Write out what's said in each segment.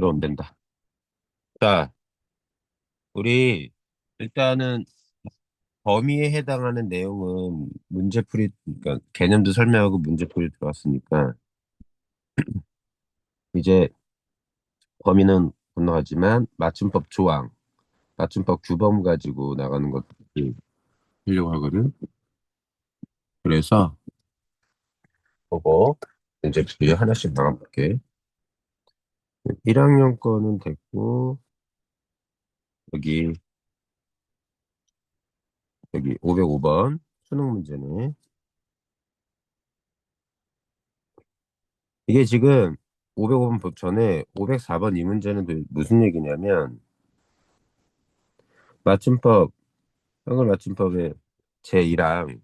그럼 된다. 자, 우리 일단은 범위에 해당하는 내용은 문제풀이, 그러니까 개념도 설명하고 문제풀이 들어왔으니까 이제 범위는 건너가지만 맞춤법 조항, 맞춤법 규범 가지고 나가는 것들 하려고 하거든. 그래서 그거 이제 하나씩 나가볼게. 1학년 거는 됐고 여기 505번 수능 문제네. 이게 지금 505번 전에 504번 이 문제는 무슨 얘기냐면 맞춤법, 한글 맞춤법의 제1항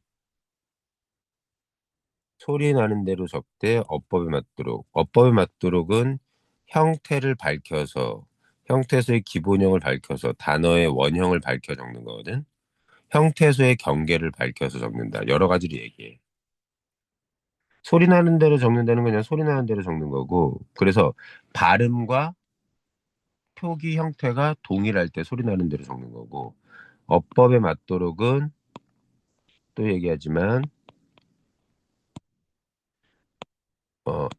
소리 나는 대로 적되 어법에 맞도록. 어법에 맞도록은 형태를 밝혀서 형태소의 기본형을 밝혀서 단어의 원형을 밝혀 적는 거거든. 형태소의 경계를 밝혀서 적는다. 여러 가지를 얘기해. 소리 나는 대로 적는다는 건 그냥 소리 나는 대로 적는 거고. 그래서 발음과 표기 형태가 동일할 때 소리 나는 대로 적는 거고. 어법에 맞도록은 또 얘기하지만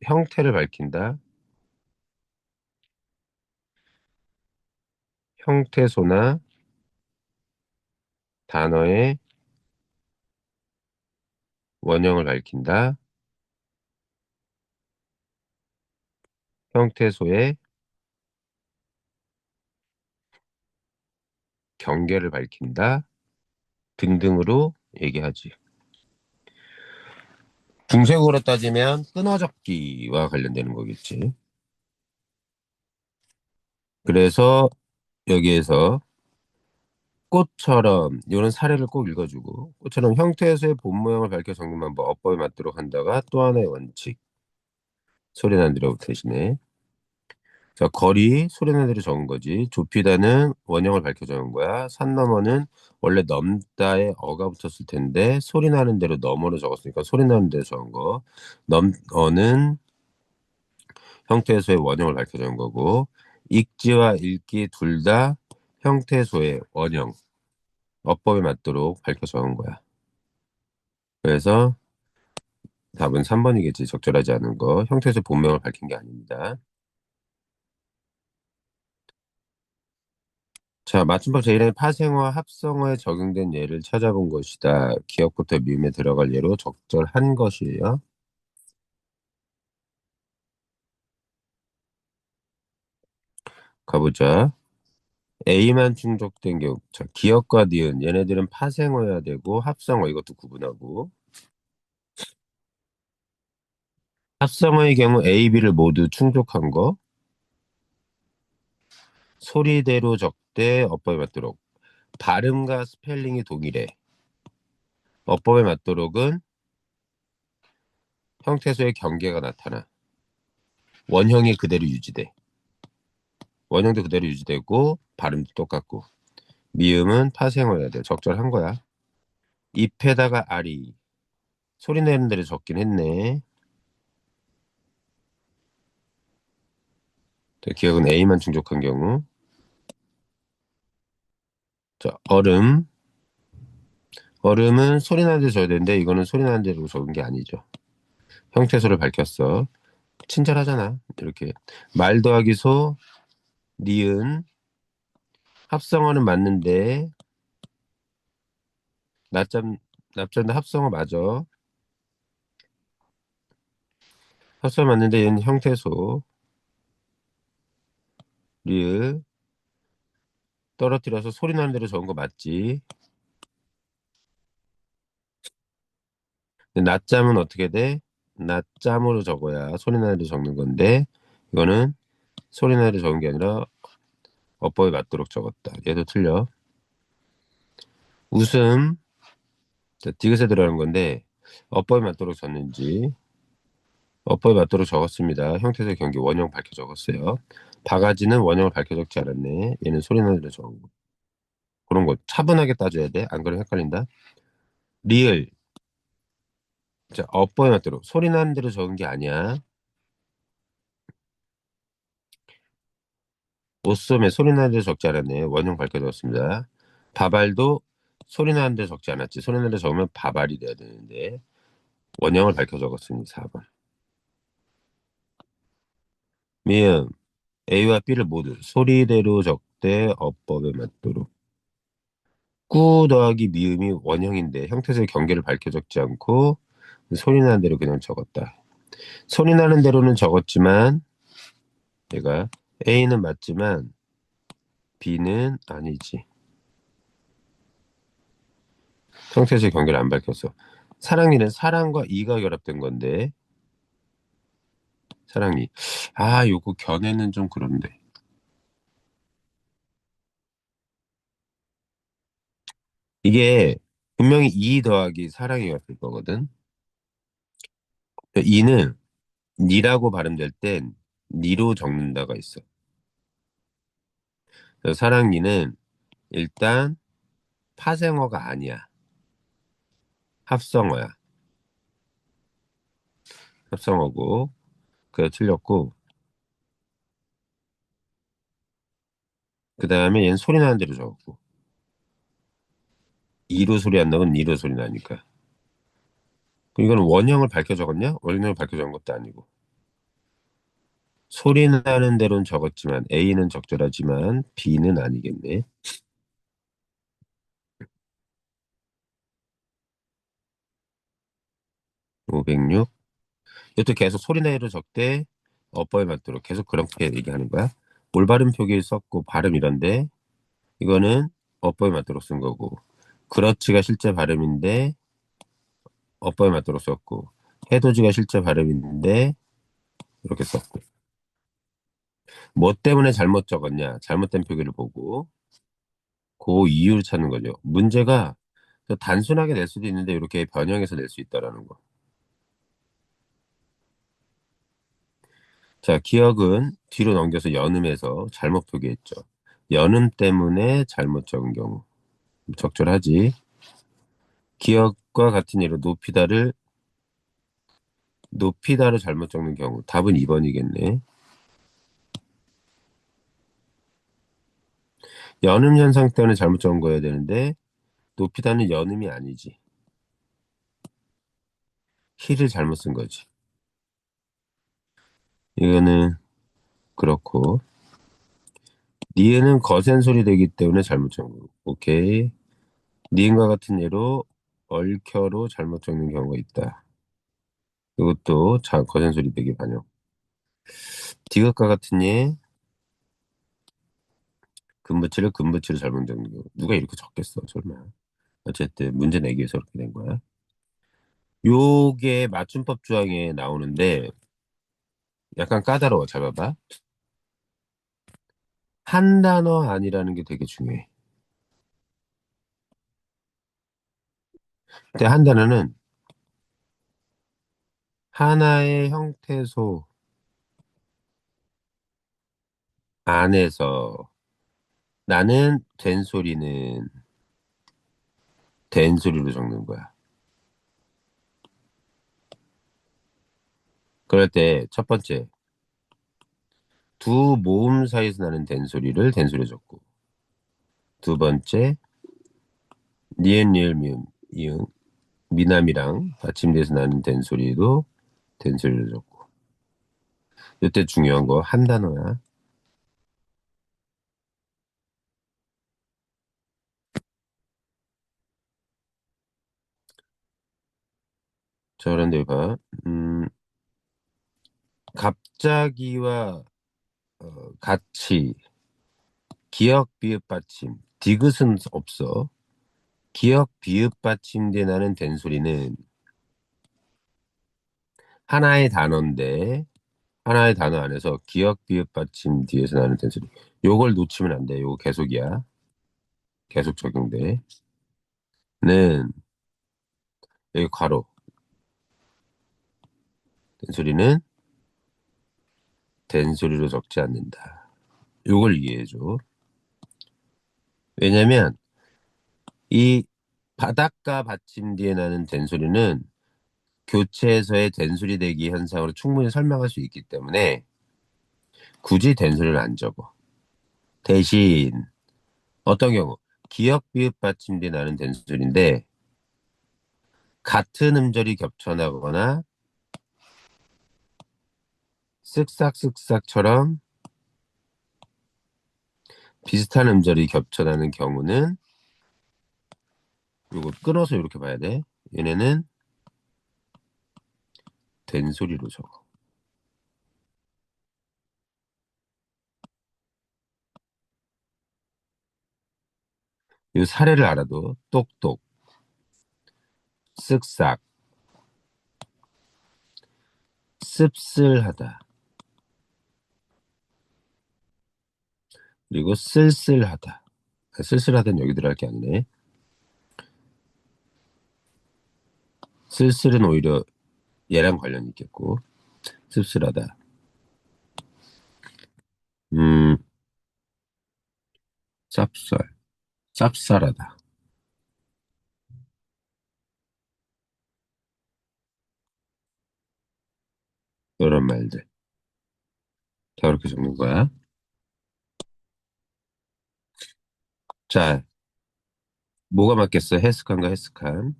형태를 밝힌다. 형태소나 단어의 원형을 밝힌다. 형태소의 경계를 밝힌다. 등등으로 얘기하지. 중세국어로 따지면 끊어적기와 관련되는 거겠지. 그래서 여기에서 꽃처럼 이런 사례를 꼭 읽어주고 꽃처럼 형태에서의 본 모양을 밝혀 적는 방법 어법에 맞도록 한다가 또 하나의 원칙 소리 난 대로 대신에 자 거리 소리 난 대로 적은 거지 좁히다는 원형을 밝혀 적은 거야 산 너머는 원래 넘다에 어가 붙었을 텐데 소리 나는 대로 너머로 적었으니까 소리 나는 대로 적은 거 넘어는 형태소의 원형을 밝혀 적은 거고 읽지와 읽기 둘 다 형태소의 원형 어법에 맞도록 밝혀 적은 거야 그래서 답은 3번이겠지. 적절하지 않은 거. 형태소 본명을 밝힌 게 아닙니다. 자, 맞춤법 제1의 파생어와 합성어에 적용된 예를 찾아본 것이다. 기억부터 미음에 들어갈 예로 적절한 것이에요. 가보자. A만 충족된 경우. 자, 기억과 니은. 얘네들은 파생어여야 되고 합성어 이것도 구분하고. 합성어의 경우 A, B를 모두 충족한 거. 소리대로 적되 어법에 맞도록. 발음과 스펠링이 동일해. 어법에 맞도록은 형태소의 경계가 나타나. 원형이 그대로 유지돼. 원형도 그대로 유지되고 발음도 똑같고 미음은 파생어야 돼. 적절한 거야. 잎에다가 알이 소리 내는 대로 적긴 했네. 자, 기억은 A만 충족한 경우. 자, 얼음. 얼음은 소리 나는 대로 적어야 되는데 이거는 소리 나는 대로 적은 게 아니죠. 형태소를 밝혔어. 친절하잖아. 이렇게 말 더하기 소, 니은 합성어는 맞는데 낮잠 낮잠도 합성어 맞아. 합성어 맞는데 얘는 형태소 리을 떨어뜨려서 소리 나는 대로 적은 거 맞지? 근데 낮잠은 어떻게 돼? 낮잠으로 적어야 소리 나는 대로 적는 건데 이거는 소리 나는 대로 적은 게 아니라 어법에 맞도록 적었다. 얘도 틀려. 웃음 자, 디귿에 들어가는 건데 어법에 맞도록 적는지 어법에 맞도록 적었습니다. 형태적 경계 원형 밝혀 적었어요. 바가지는 원형을 밝혀 적지 않았네. 얘는 소리 나는 대로 적은 거. 그런 거 차분하게 따져야 돼. 안 그러면 헷갈린다. 리을 자, 어법에 맞도록 소리 나는 대로 적은 게 아니야. 옷소매 소리 나는데 적지 않았네. 원형 밝혀졌습니다. 바발도 소리 나는데 적지 않았지. 소리 나는데 적으면 바발이 돼야 되는데 원형을 밝혀 적었으니 4번. 미음 A와 B를 모두 소리대로 적되 어법에 맞도록. 꾸 더하기 미음이 원형인데 형태에서의 경계를 밝혀 적지 않고 소리 나는 대로 그냥 적었다. 소리 나는 대로는 적었지만 얘가 A는 맞지만 B는 아니지. 형태에서의 경계를 안 밝혔어. 사랑니는 사랑과 이가 결합된 건데 사랑니. 아, 요거 견해는 좀 그런데. 이게 분명히 이 더하기 사랑이가 될 거거든. 이는 니라고 발음될 땐 니로 적는다가 있어. 그래서 사랑니는 일단 파생어가 아니야. 합성어야. 합성어고. 그래 틀렸고. 그 다음에 얘는 소리 나는 대로 적었고. 이로 소리 안 나고 니로 소리 나니까. 이거는 원형을 밝혀 적었냐? 원형을 밝혀 적은 것도 아니고. 소리 나는 대로는 적었지만 A는 적절하지만 B는 아니겠네. 506. 이것도 계속 소리 나는 대로 적되 어법에 맞도록 계속 그렇게 얘기하는 거야. 올바른 표기를 썼고 발음 이런데 이거는 어법에 맞도록 쓴 거고. 그렇지가 실제 발음인데 어법에 맞도록 썼고. 해돋이가 실제 발음인데 이렇게 썼고. 뭐 때문에 잘못 적었냐? 잘못된 표기를 보고 그 이유를 찾는 거죠. 문제가 단순하게 낼 수도 있는데 이렇게 변형해서 낼 수 있다라는 거. 자, 기억은 뒤로 넘겨서 연음해서 잘못 표기했죠. 연음 때문에 잘못 적은 경우. 적절하지. 기억과 같은 예로 높이다를 잘못 적는 경우. 답은 2번이겠네. 연음 현상 때문에 잘못 적은 거여야 되는데 높이다는 연음이 아니지. 히를 잘못 쓴 거지. 이거는 그렇고. 니은은 거센 소리 되기 때문에 잘못 적은 거. 오케이. 니은과 같은 예로 얽혀로 잘못 적는 경우가 있다. 이것도 거센 소리 되기 반영. 디귿과 같은 예 금붙이를 잘못 적는 경우. 누가 이렇게 적겠어, 설마. 어쨌든 문제 내기 위해서 그렇게 된 거야. 요게 맞춤법 조항에 나오는데 약간 까다로워. 잘 봐봐. 한 단어 아니라는 게 되게 중요해. 근데 한 단어는 하나의 형태소 안에서 나는 된소리는 된소리로 적는 거야. 그럴 때 첫 번째 두 모음 사이에서 나는 된소리를 된소리로 적고 두 번째 니은 리을 미음 이응 미남이랑 받침대에서 나는 된소리도 된소리로 적고 이때 중요한 거 한 단어야. 자, 그런데 봐. 음, 갑자기와 같이 기역 비읍 받침 디귿은 없어. 기역 비읍 받침대 나는 된소리는 하나의 단어인데 하나의 단어 안에서 기역 비읍 받침 뒤에서 나는 된소리. 요걸 놓치면 안 돼. 요거 계속이야. 계속 적용돼. 는 여기 괄호 된소리는 된소리로 적지 않는다. 요걸 이해해줘. 왜냐면 이 바닷가 받침 뒤에 나는 된소리는 교체에서의 된소리 대기 현상으로 충분히 설명할 수 있기 때문에 굳이 된소리를 안 적어. 대신 어떤 경우 기역 비읍 받침대 나는 된소리인데 같은 음절이 겹쳐 나거나 쓱싹쓱싹처럼 비슷한 음절이 겹쳐 나는 경우는 이거 끊어서 이렇게 봐야 돼. 얘네는 된소리로 적어. 이 사례를 알아도 똑똑, 쓱싹, 씁쓸하다, 그리고 쓸쓸하다. 쓸쓸하다는 여기 들어갈 게 아니네. 쓸쓸은 오히려 얘랑 관련이 있겠고, 씁쓸하다. 음, 쌉쌀, 쌉쌀하다. 이런 말들. 자, 이렇게 적는 거야. 자, 뭐가 맞겠어? 해석한과 해석한.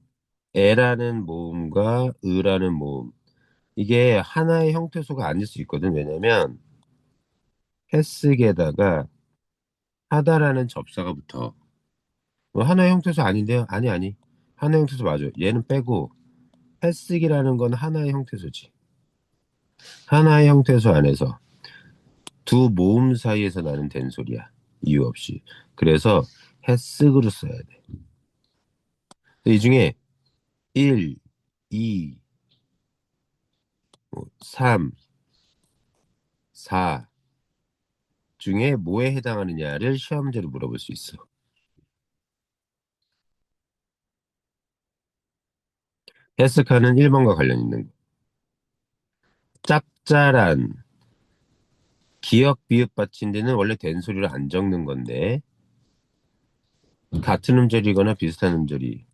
에라는 모음과 으라는 모음. 이게 하나의 형태소가 아닐 수 있거든. 왜냐면 해석에다가 하다라는 접사가 붙어. 하나의 형태소 아닌데요? 아니, 아니. 하나의 형태소 맞아. 얘는 빼고 해석이라는 건 하나의 형태소지. 하나의 형태소 안에서 두 모음 사이에서 나는 된소리야. 이유 없이. 그래서 해석으로 써야 돼. 이 중에 1, 2, 3, 4 중에 뭐에 해당하느냐를 시험 문제로 물어볼 수 있어. 해석하는 1번과 관련 있는 거. 짭짤한 기역 비읍 받침대는 원래 된소리로 안 적는 건데 같은 음절이거나 비슷한 음절이.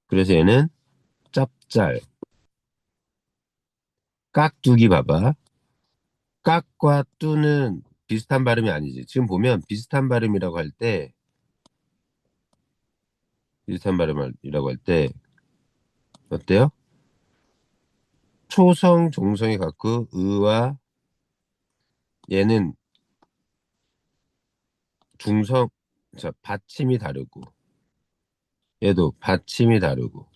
그래서 얘는 짭짤. 깍두기 봐봐. 깍과 뚜는 비슷한 발음이 아니지. 지금 보면 비슷한 발음이라고 할 때, 비슷한 발음이라고 할 때, 어때요? 초성, 종성이 같고, 의와 얘는 중성, 자, 받침이 다르고, 얘도 받침이 다르고,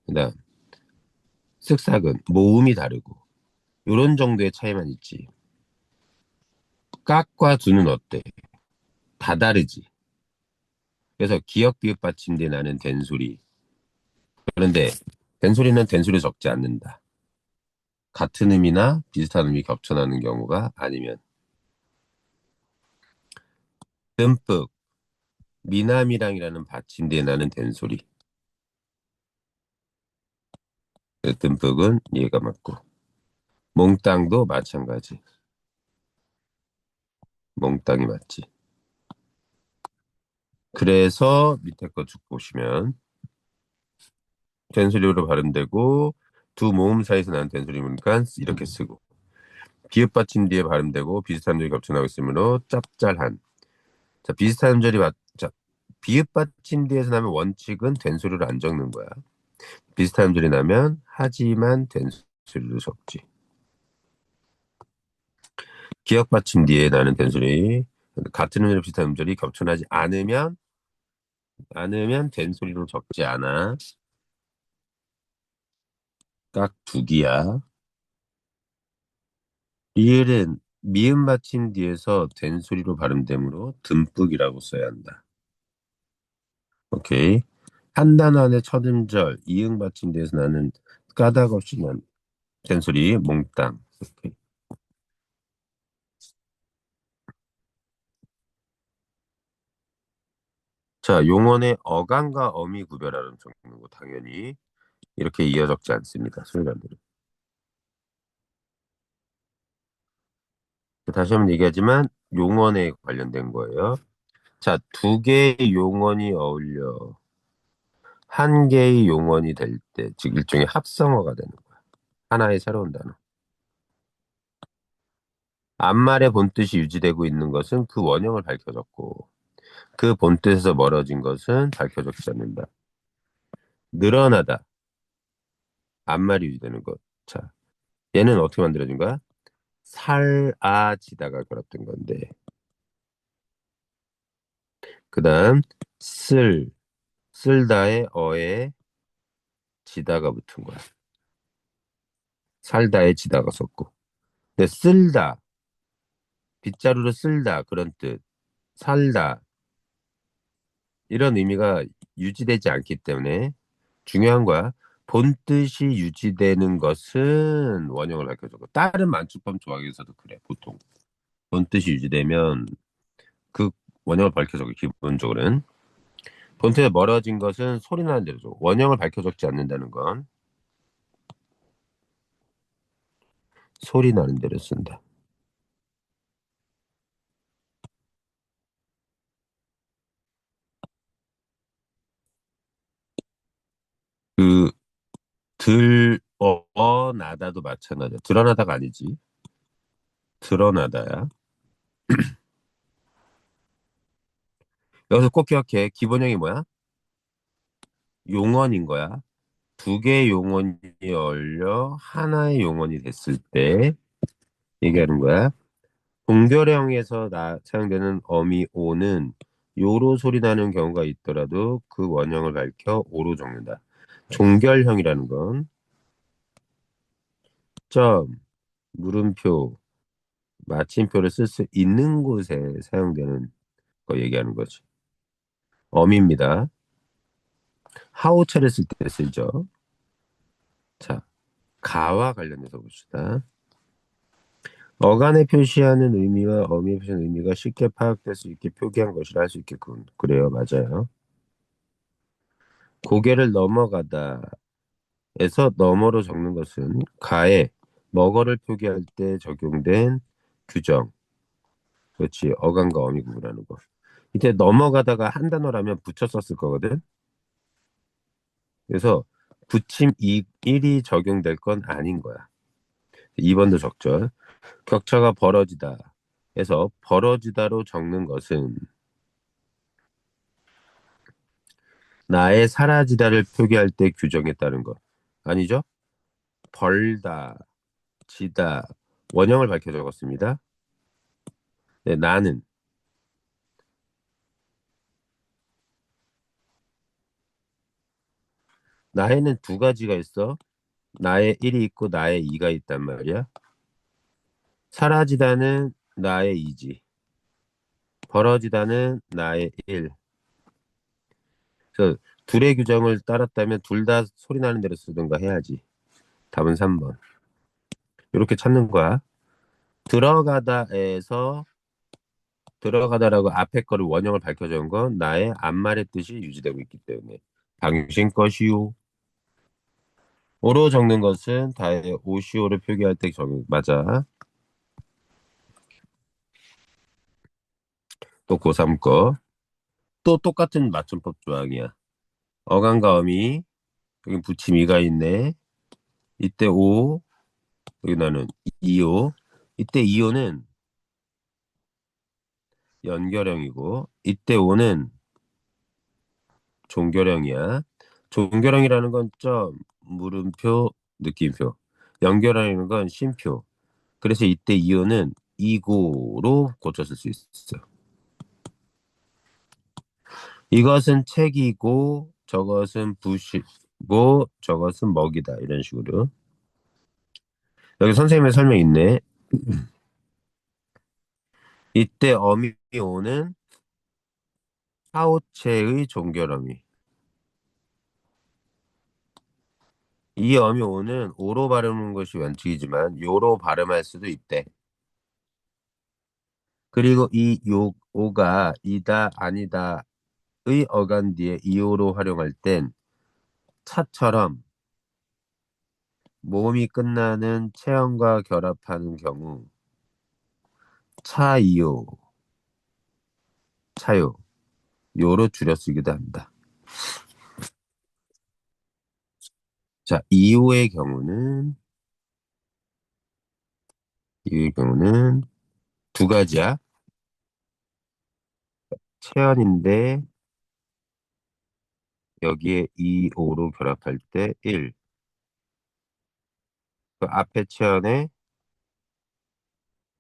그다음 쓱싹은 모음이 다르고, 요런 정도의 차이만 있지. 깍과 두는 어때? 다 다르지. 그래서 기역, 비읍 받침대 나는 된소리. 그런데 된소리는 된소리 적지 않는다. 같은 의미나 비슷한 의미 겹쳐나는 경우가 아니면 듬뿍, 미남이랑이라는 받침대에 나는 된소리. 그 듬뿍은 얘가 맞고 몽땅도 마찬가지. 몽땅이 맞지. 그래서 밑에 거 쭉 보시면 된소리로 발음되고 두 모음 사이에서 나는 된소리니까 이렇게 쓰고 비읍 받침뒤에 발음되고 비슷한 음절이 겹쳐나고 있으므로 짭짤한. 자, 비슷한 음절이 맞. 자, 비읍 받침뒤에서 나면 원칙은 된소리로 안 적는 거야. 비슷한 음절이 나면 하지만 된소리로 적지. 기역 받침 뒤에 나는 된소리. 같은 음절 비슷한 음절이 겹쳐나지 않으면 된소리로 적지 않아. 깍두기야. 리을은 미음 받침 뒤에서 된소리로 발음되므로 듬뿍이라고 써야 한다. 오케이. 한 단어 안에 첫 음절 이응 받침 뒤에서 나는 까닭 없이 난 된소리 몽땅. 오케이. 자, 용언의 어감과 어미 구별하는 적는 거 당연히 이렇게 이어 적지 않습니다. 순간대로. 다시 한번 얘기하지만 용언에 관련된 거예요. 자, 두 개의 용언이 어울려 한 개의 용언이 될 때, 즉 일종의 합성어가 되는 거야. 하나의 새로운 단어. 앞말의 본뜻이 유지되고 있는 것은 그 원형을 밝혀줬고 그 본뜻에서 멀어진 것은 밝혀졌지 않는다. 늘어나다. 앞말이 유지되는 것. 자, 얘는 어떻게 만들어진 거야? 살아지다가 그랬던 건데. 그 다음 쓸다의 어에 지다가 붙은 거야. 살다에 지다가 썼고. 근데 쓸다, 빗자루로 쓸다 그런 뜻. 살다 이런 의미가 유지되지 않기 때문에 중요한 거야. 본뜻이 유지되는 것은 원형을 밝혀주고 다른 만주법 조항에서도 그래 보통 본뜻이 유지되면 그 원형을 밝혀주고 기본적으로는 본뜻에 멀어진 것은 소리 나는 대로 줘. 원형을 밝혀적지 않는다는 건 소리 나는 대로 쓴다. 그 드러나다도 마찬가지야. 드러나다가 아니지. 드러나다야. 여기서 꼭 기억해. 기본형이 뭐야? 용언인 거야. 두 개의 용언이 어울려 하나의 용언이 됐을 때 얘기하는 거야. 동결형에서 사용되는 어미 오는 요로 소리 나는 경우가 있더라도 그 원형을 밝혀 오로 적는다. 종결형이라는 건 점, 물음표, 마침표를 쓸 수 있는 곳에 사용되는 거 얘기하는 거지. 어미입니다. 하오차를 쓸 때 쓰죠. 자, 가와 관련해서 봅시다. 어간에 표시하는 의미와 어미에 표시하는 의미가 쉽게 파악될 수 있게 표기한 것이라 할 수 있겠군. 그래요, 맞아요. 고개를 넘어가다에서 너머로 적는 것은 가에 먹어를 표기할 때 적용된 규정. 그렇지, 어간과 어미 구분하는 거. 이때 넘어가다가 한 단어라면 붙여 썼을 거거든. 그래서 붙임 1이 적용될 건 아닌 거야. 2번도 적절. 격차가 벌어지다. 에서 벌어지다로 적는 것은 나의 사라지다를 표기할 때 규정에 따른 것. 아니죠? 벌다, 지다. 원형을 밝혀 적었습니다. 네, 나에는 두 가지가 있어. 나의 1이 있고 나의 2가 있단 말이야. 사라지다는 나의 2지. 벌어지다는 나의 1. 그래서 둘의 규정을 따랐다면 둘 다 소리 나는 대로 쓰든가 해야지. 답은 3번. 이렇게 찾는 거야. 들어가다에서 들어가다라고 앞에 거를 원형을 밝혀준 건 나의 앞말의 뜻이 유지되고 있기 때문에 당신 것이요. 오로 적는 것은 다의 오시오를 표기할 때 적용 맞아. 또 고3 거. 또 똑같은 맞춤법 조항이야. 어간과 어미 여기 붙임이가 있네. 이때 오 여기 나는 이오. 이때 이오는 연결형이고 이때 오는 종결형이야. 종결형이라는 건 점, 물음표, 느낌표. 연결형이라는 건 쉼표. 그래서 이때 이어는 이고로 고쳤을 수 있어. 이것은 책이고 저것은 붓이고 저것은 먹이다. 이런 식으로. 여기 선생님의 설명 있네. 이때 어미 오는 사오체의 종결어미. 이 어미 오는 오로 발음하는 것이 원칙이지만 요로 발음할 수도 있대. 그리고 이 오가 이다 아니다의 어간 뒤에 이오로 활용할 땐 차처럼 모음이 끝나는 체형과 결합하는 경우 차이오, 차요, 요로 줄여 쓰기도 한다. 자, 이오의 경우는 두 가지야. 체언인데 여기에 이, 오로 결합할 때 1. 그 앞에 체언에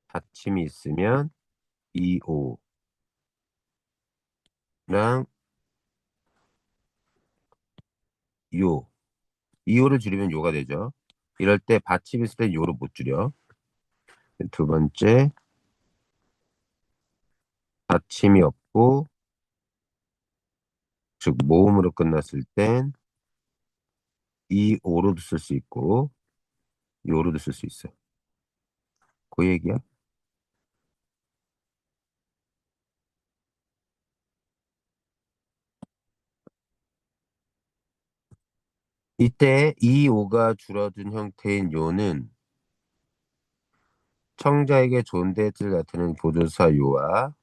받침이 있으면 이, 오랑 요. 이, 오를 줄이면 요가 되죠. 이럴 때 받침이 있을 때 요를 못 줄여. 두 번째, 받침이 없고, 즉 모음으로 끝났을 땐 이, 오로도 쓸 수 있고, 요로도 쓸 수 있어. 그 얘기야. 이때 이, 오가 줄어든 형태인 요는 청자에게 존대의 뜻을 나타내는 보조사 요와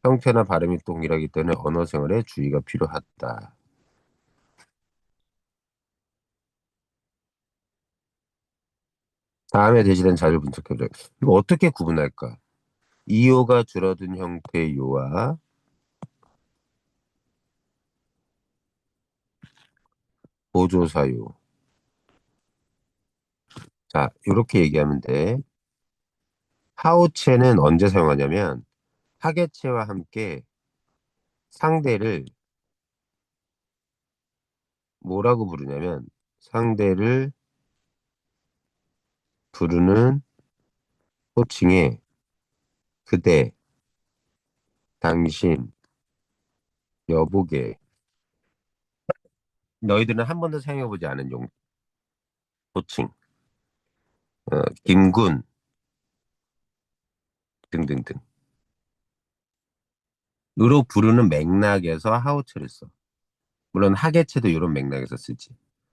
형태나 발음이 동일하기 때문에 언어 생활에 주의가 필요하다. 다음에 제시된 자료를 분석해보자. 이거 어떻게 구분할까? 이요가 줄어든 형태의 요와 보조사요. 자, 이렇게 얘기하면 돼. 하우체는 언제 사용하냐면 하계체와 함께 상대를 뭐라고 부르냐면 상대를 부르는 호칭에 그대, 당신, 여보게 너희들은 한 번도 사용해보지 않은 용 호칭, 김군 등등등 으로 부르는 맥락에서 하우체를 써. 물론 하계체도 이런 맥락에서 쓰지.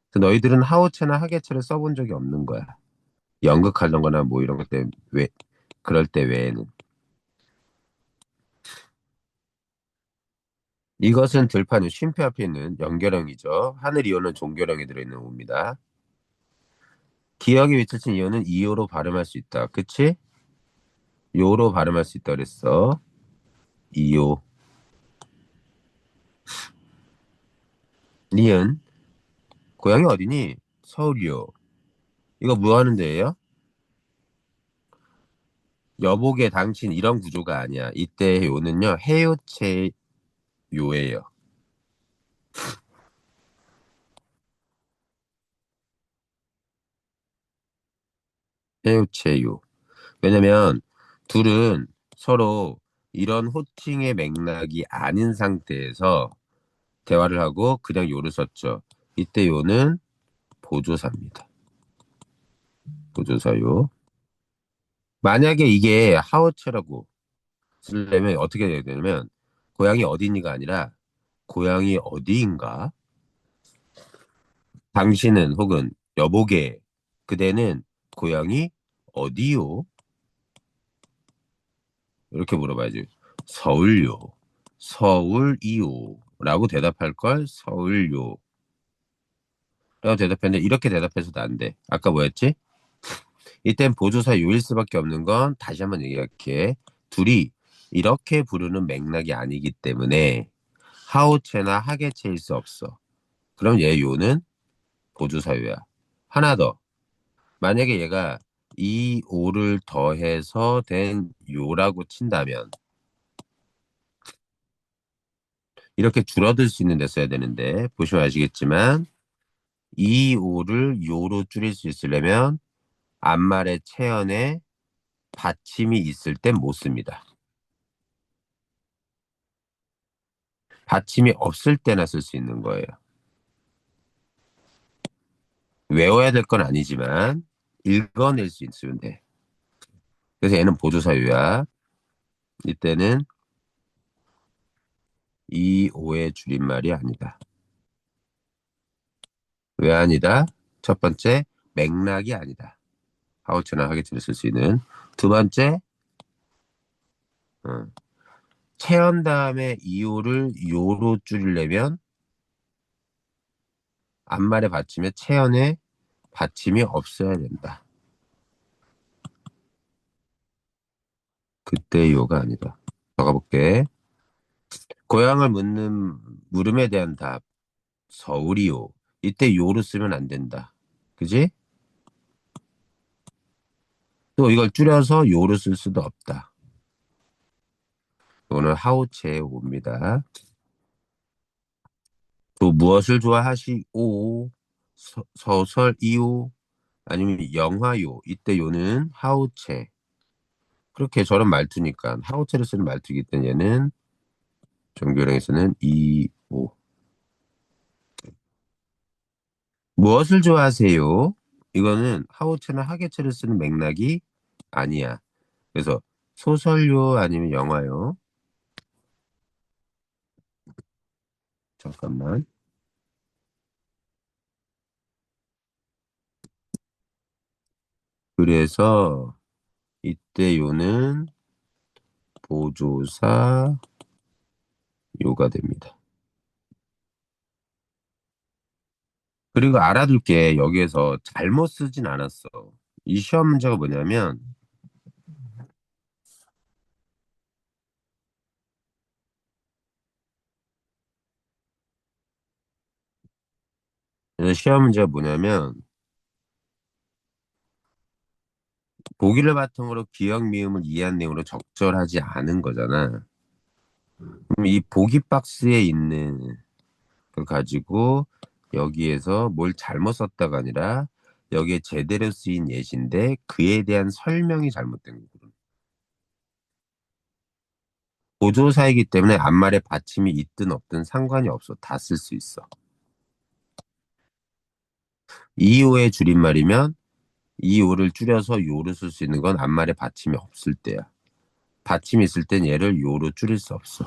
그래서 너희들은 하우체나 하계체를 써본 적이 없는 거야. 연극하는 거나 뭐 이런 것 때문에 왜 그럴 때 외에는. 이것은 들판의 쉼표 앞에 있는 연결형이죠. 하늘 이오는 종결형이 들어있는 오입니다. 기억에 위치친 이오는 이오로 발음할 수 있다. 그치? 요로 발음할 수 있다 그랬어. 이오. 니은. 고향이 어디니? 서울이요. 이거 뭐 하는 데예요? 여보게 당신 이런 구조가 아니야. 이때 요는요. 해요체 요예요. 해요체 요. 왜냐면 둘은 서로 이런 호칭의 맥락이 아닌 상태에서 대화를 하고 그냥 요를 썼죠. 이때 요는 보조사입니다. 보조사요. 만약에 이게 하우처라고 쓰려면 어떻게 해야 되냐면 고향이 어디니가 아니라 고향이 어디인가? 당신은 혹은 여보게 그대는 고향이 어디요? 이렇게 물어봐야지. 서울요. 서울이요. 라고 대답할 걸 서울요. 라고 대답했는데 이렇게 대답해서도 안 돼. 아까 뭐였지? 이땐 보조사 요일 수밖에 없는 건 다시 한번 얘기할게. 둘이 이렇게 부르는 맥락이 아니기 때문에 하우체나 하계체일 수 없어. 그럼 얘 요는 보조사유야. 하나 더. 만약에 얘가 이 오를 더해서 된 요라고 친다면 이렇게 줄어들 수 있는 데 써야 되는데 보시면 아시겠지만 이 오를 요로 줄일 수 있으려면 앞말의 체언에 받침이 있을 땐 못 씁니다. 받침이 없을 때나 쓸 수 있는 거예요. 외워야 될 건 아니지만 읽어낼 수 있으면 돼. 그래서 얘는 보조사유야. 이때는 이 오의 줄임말이 아니다. 왜 아니다? 첫 번째, 맥락이 아니다. 하우처나 하게트를 쓸 수 있는. 두 번째, 어, 체언 다음에 이오를 요로 줄이려면 앞말에 받침에 체언에 받침이 없어야 된다. 그때 요가 아니다. 더 가볼게. 고향을 묻는 물음에 대한 답. 서울이요. 이때 요를 쓰면 안 된다. 그지? 또 이걸 줄여서 요를 쓸 수도 없다. 오늘 하우체의 오입니다. 또 무엇을 좋아하시오? 서설이요? 아니면 영화요? 이때 요는 하우체. 그렇게 저런 말투니까 하우체를 쓰는 말투이기 때문에 얘는 종교령에서는 이오. 무엇을 좋아하세요? 이거는 하우체나 하계체를 쓰는 맥락이 아니야. 그래서 소설요 아니면 영화요. 잠깐만. 그래서 이때 요는 보조사 요가 됩니다. 그리고 알아둘 게 여기에서 잘못 쓰진 않았어. 이 시험 문제가 뭐냐면 시험 문제가 뭐냐면 보기를 바탕으로 기억 미음을 이해한 내용으로 적절하지 않은 거잖아. 그럼 이 보기 박스에 있는 그 가지고 여기에서 뭘 잘못 썼다가 아니라 여기에 제대로 쓰인 예시인데 그에 대한 설명이 잘못된 거거든. 보조사이기 때문에 앞말에 받침이 있든 없든 상관이 없어. 다 쓸 수 있어. 이오의 줄임말이면 이오를 줄여서 요를 쓸 수 있는 건 앞말에 받침이 없을 때야. 받침이 있을 땐 얘를 요로 줄일 수 없어.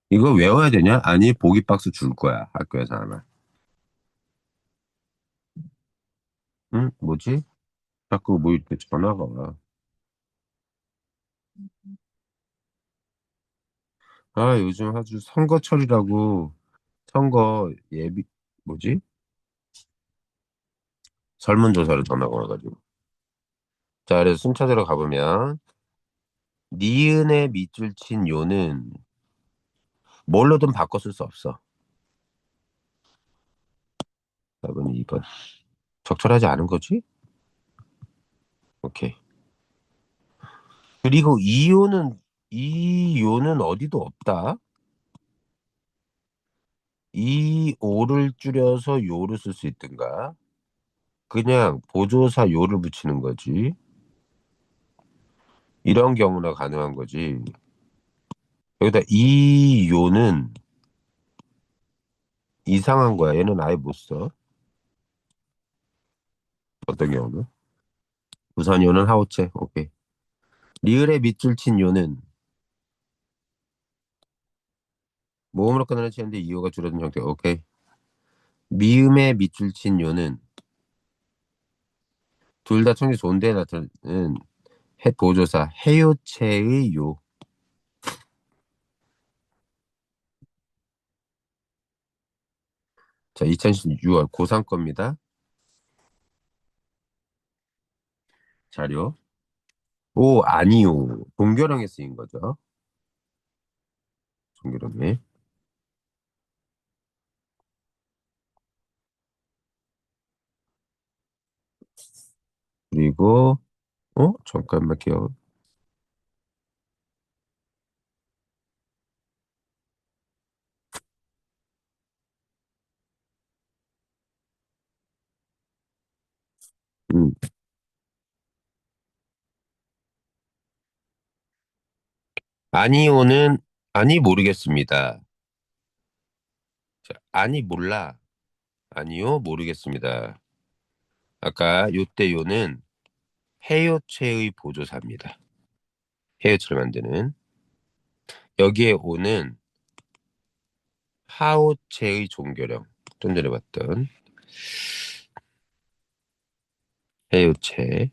이거 외워야 되냐? 아니, 보기 박스 줄 거야. 학교에서 아마. 응? 뭐지? 자꾸 뭐 이렇게 전화가 와. 아, 요즘 아주 선거철이라고 선거 예비, 뭐지? 설문조사를 전화가 와가지고. 자, 그래서 순차대로 가보면, 니은의 밑줄 친 요는 뭘로든 바꿔 쓸 수 없어. 4번, 2번. 적절하지 않은 거지? 오케이. 그리고 이 요는 어디도 없다. 이 오를 줄여서 요를 쓸 수 있든가. 그냥 보조사 요를 붙이는 거지. 이런 경우나 가능한 거지. 여기다 이 요는 이상한 거야. 얘는 아예 못 써. 어떤 경우는? 우선 요는 하우체. 오케이. 리을의 밑줄 친 요는 모음으로 끝나는 치는데 이요가 줄어든 형태. 오케이. 미음의 밑줄 친 요는 둘 다 청지 좋은데 나타나는 해 보조사 해요체의 요. 자, 2016월 고3 겁니다. 자료. 오, 아니요. 동교령에 쓰인 거죠. 동교령에. 그리고 잠깐만 기억. 음. 아니오는 아니 모르겠습니다. 자, 아니 몰라. 아니요 모르겠습니다. 아까 요때 요는 해요체의 보조사입니다. 해요체를 만드는. 여기에 오는 하오체의 종교령. 좀 전에 봤던 해요체.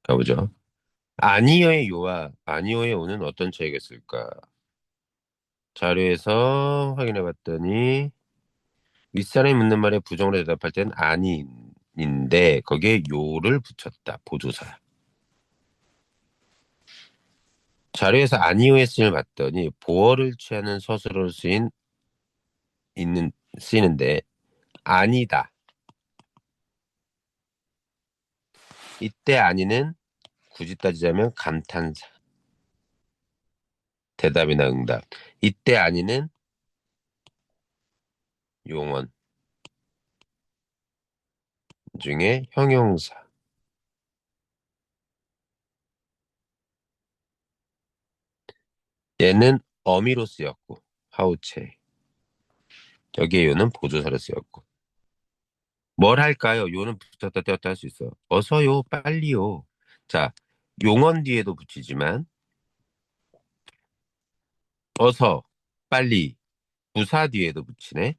가보죠. 아니오의 요와 아니오의 오는 어떤 차이가 있을까? 자료에서 확인해 봤더니 윗사람이 묻는 말에 부정으로 대답할 때는 아니인데 거기에 요를 붙였다. 보조사. 자료에서 아니오의 쓰임을 봤더니 보어를 취하는 서술어로 쓰이는데 아니다. 이때 아니는 굳이 따지자면 감탄사. 대답이나 응답. 이때 아니는 용언 중에 형용사. 얘는 어미로 쓰였고 하우체. 여기에 요는 보조사로 쓰였고. 뭘 할까요? 요는 붙였다 떼었다 할 수 있어. 어서요, 빨리요. 자, 용언 뒤에도 붙이지만 어서, 빨리, 부사 뒤에도 붙이네.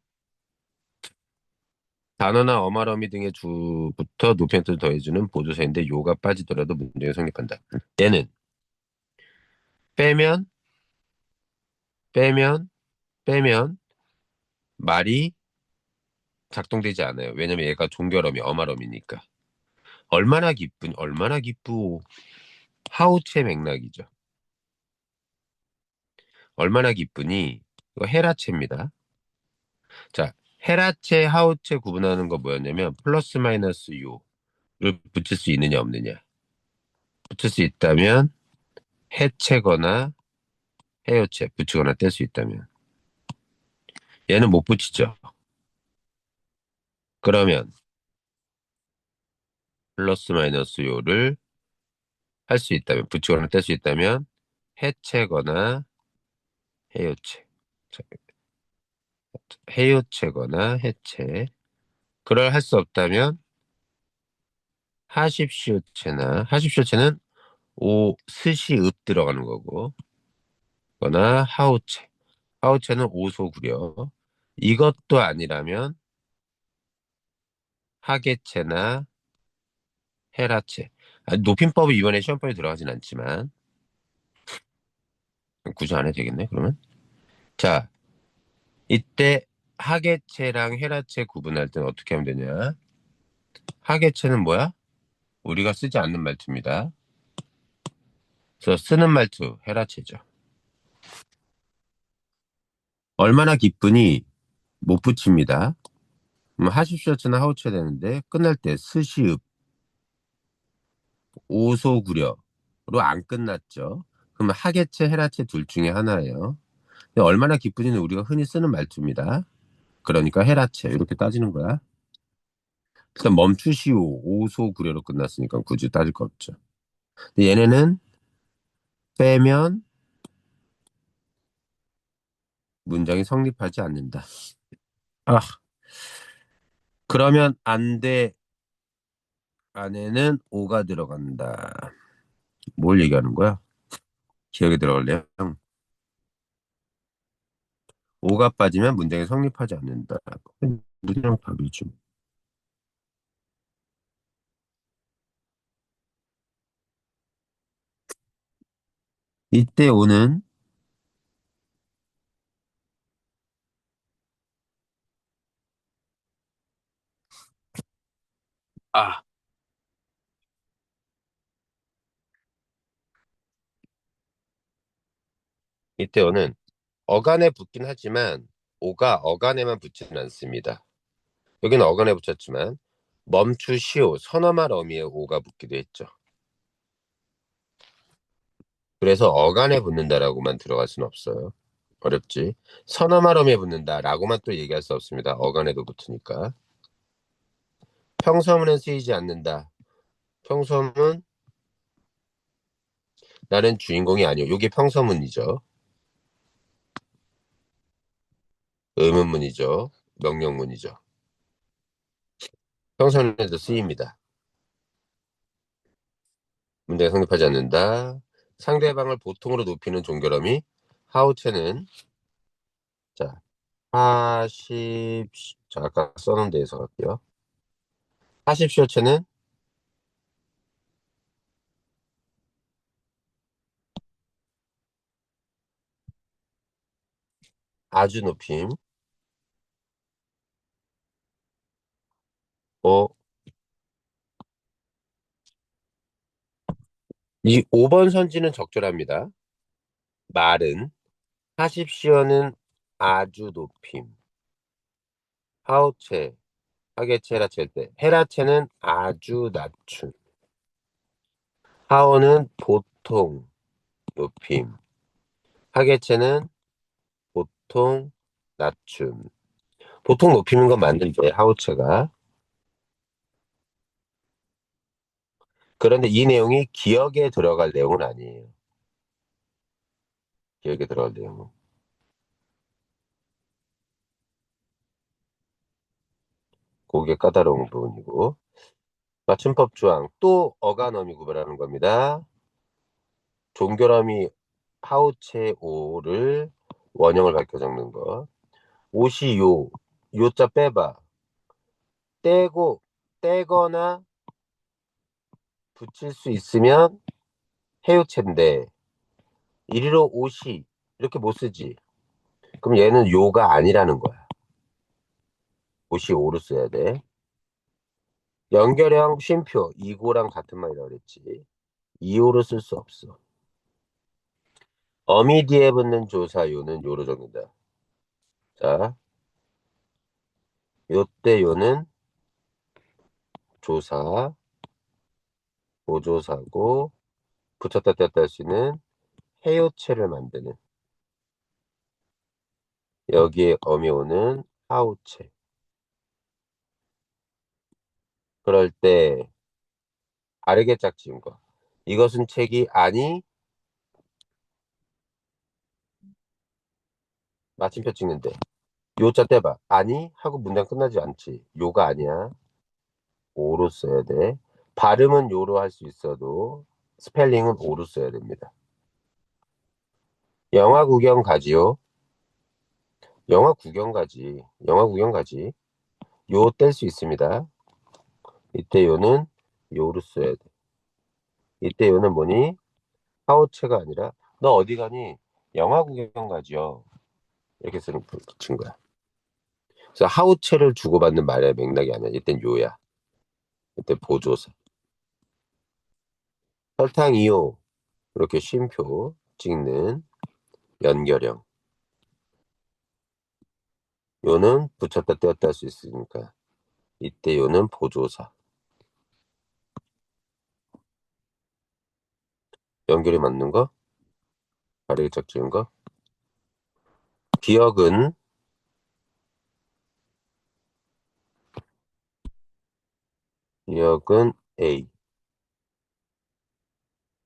단어나 어말어미 등의 주부터 노편트를 더해주는 보조사인데 요가 빠지더라도 문제가 성립한다. 얘는 빼면, 빼면, 빼면 말이 작동되지 않아요. 왜냐면 얘가 종결어미, 어말어미니까. 얼마나 기쁘오. 하우체 맥락이죠. 얼마나 기쁘니? 이거 헤라체입니다. 자, 헤라체, 하우체 구분하는 거 뭐였냐면 플러스 마이너스 요를 붙일 수 있느냐 없느냐. 붙일 수 있다면 해체거나 해요체 붙이거나 뗄 수 있다면 얘는 못 붙이죠. 그러면 플러스 마이너스 요를 할 수 있다면 붙이거나 뗄 수 있다면 해체거나 해요체. 자, 해요체거나 해체. 그걸 할 수 없다면 하십시오체는 오 스시읍 들어가는 거고 거나 하우체. 하우체는 오소구려. 이것도 아니라면 하계체나 헤라체. 높임법이 이번에 시험범위에 들어가진 않지만 굳이 안 해도 되겠네 그러면. 자, 이때 하계체랑 헤라체 구분할 때는 어떻게 하면 되냐. 하계체는 뭐야? 우리가 쓰지 않는 말투입니다. 그래서 쓰는 말투 헤라체죠. 얼마나 기쁘니 못 붙입니다. 하십시오체나 하우체 되는데 끝날 때 스시읍 오소구려로 안 끝났죠. 그러면 하계체 헤라체 둘 중에 하나예요. 근데 얼마나 기쁘니는 우리가 흔히 쓰는 말투입니다. 그러니까 헤라체 이렇게 따지는 거야. 그래서 멈추시오 오소구려로 끝났으니까 굳이 따질 거 없죠. 근데 얘네는 빼면 문장이 성립하지 않는다. 아, 그러면 안 돼 안에는 오가 들어간다. 뭘 얘기하는 거야? 기억에 들어갈래요? 오가 빠지면 문장이 성립하지 않는다. 문장 답이죠. 이때 오는 아 이때 오는 어간에 붙긴 하지만 오가 어간에만 붙지는 않습니다. 여기는 어간에 붙였지만 멈추시오 선어말 어미에 오가 붙기도 했죠. 그래서 어간에 붙는다라고만 들어갈 수는 없어요. 어렵지. 선어말 어미에 붙는다라고만 또 얘기할 수 없습니다. 어간에도 붙으니까. 평서문은 쓰이지 않는다. 평서문 나는 주인공이 아니오. 이게 평서문이죠. 의문문이죠. 명령문이죠. 평서문에도 쓰입니다. 문제가 성립하지 않는다. 상대방을 보통으로 높이는 종결어미 하우체는 자 하십 자 아까 써놓은 데에서 갈게요. 하십시오체는 아주 높임. 어, 이 5번 선지는 적절합니다. 말은 하십시오는 아주 높임. 하우체, 하게체, 헤라체일 때. 헤라체는 아주 낮춤. 하오는 보통 높임. 하계체는 보통 낮춤. 보통 높이는 건 맞는데 하우체가. 그런데 이 내용이 기억에 들어갈 내용은 아니에요. 기억에 들어갈 내용은. 그게 까다로운 부분이고. 맞춤법 조항 또 어간어미 구별하는 겁니다. 종결어미 하우체 오를 원형을 밝혀 적는 거. 옷이 요자 빼봐. 떼고 떼거나 붙일 수 있으면 해유체인데 이리로 옷이 이렇게 못 쓰지. 그럼 얘는 요가 아니라는 거야. 옷이 오로 써야 돼. 연결형 쉼표 이고랑 같은 말이라고 그랬지. 이오로 쓸 수 없어. 어미 뒤에 붙는 조사 요는 요로 적는다. 자, 요때 요는 조사, 보조사고 붙였다 뗐다 할 수 있는 해요체를 만드는 여기에 어미 오는 하우체. 그럴 때 다르게 짝지은 거. 이것은 책이 아니 마침표 찍는데 요자 떼봐. 아니 하고 문장 끝나지 않지. 요가 아니야. 오로 써야 돼. 발음은 요로 할 수 있어도 스펠링은 오로 써야 됩니다. 영화 구경 가지요. 영화 구경 가지. 영화 구경 가지. 요 뗄 수 있습니다. 이때 요는 요로 써야 돼. 이때 요는 뭐니? 하우체가 아니라 너 어디 가니? 영화 구경 가지요. 이렇게 쓰는 붙인 거야. 그래서 하우체를 주고받는 말의 맥락이 아니야. 이땐 요야. 이때 보조사. 설탕이요. 이렇게 쉼표 찍는 연결형. 요는 붙였다 떼었다 할 수 있으니까 이때 요는 보조사. 연결이 맞는 거? 다르게 짝지은 거? 기억은 기억은 A.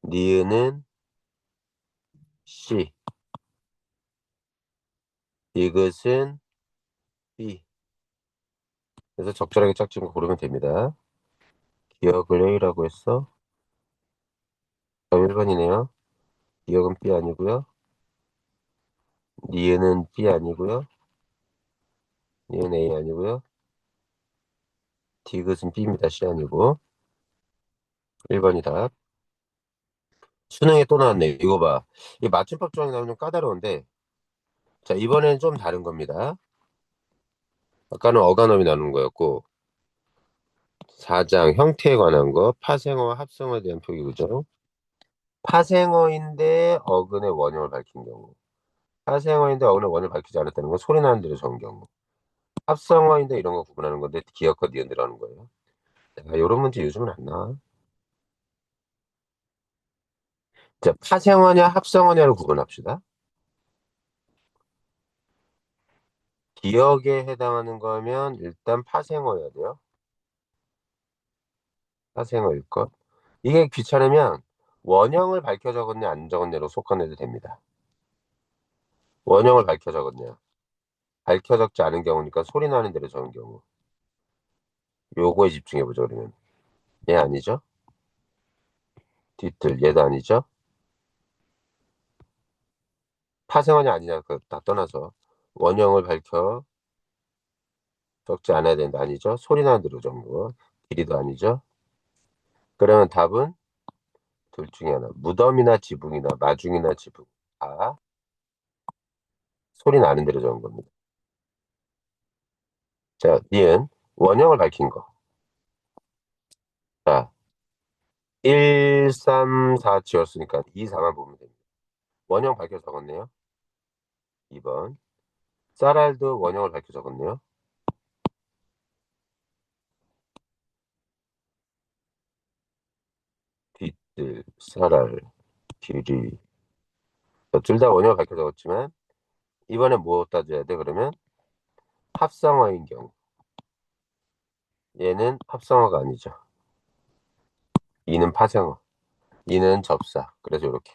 니은은 C. 이것은 B. 그래서 적절하게 짝지은 거 고르면 됩니다. 기억을 A라고 했어. 자, 1번이네요. 기억은 B 아니고요. 니은은 B 아니고요. 니은 A 아니고요. 디귿은 B입니다. C 아니고. 1번이 답. 수능에 또 나왔네. 이거 봐. 이 맞춤법 조항이 나오면 좀 까다로운데. 자, 이번에는 좀 다른 겁니다. 아까는 어간어미 나누는 거였고. 4장 형태에 관한 거. 파생어와 합성어에 대한 표기 구조. 파생어인데 어근의 원형을 밝힌 경우. 파생어인데 어근의 원형을 밝히지 않았다는 건 소리 나는 대로 적은 경우. 합성어인데 이런 거 구분하는 건데 기억과 니은 들어가는 거예요. 자, 이런 문제 요즘은 안 나와. 자, 파생어냐 합성어냐를 구분합시다. 기억에 해당하는 거면 일단 파생어여야 돼요. 파생어일 것. 이게 귀찮으면 원형을 밝혀 적었냐 안 적었냐로 속아내도 됩니다. 원형을 밝혀 적었냐. 밝혀 적지 않은 경우니까 소리 나는 대로 적은 경우. 요거에 집중해 보죠 그러면. 얘 아니죠? 뒤틀 얘도 아니죠? 파생어냐 아니냐 다 떠나서 원형을 밝혀 적지 않아야 된다 아니죠? 소리 나는 대로 적은 거. 길이도 아니죠? 그러면 답은 둘 중에 하나. 무덤이나 지붕이나 마중이나 지붕. 아, 소리 나는 대로 적은 겁니다. 자, 니은 원형을 밝힌 거. 자, 1, 3, 4 지웠으니까 2, 4만 보면 됩니다. 원형 밝혀 적었네요. 2번. 쌀알도 원형을 밝혀 적었네요. 뒤뜰, 쌀알, 길이. 둘 다 원형을 밝혀 적었지만, 이번엔 뭐 따져야 돼, 그러면? 합성어인 경우. 얘는 합성어가 아니죠. 이는 파생어. 이는 접사. 그래서 이렇게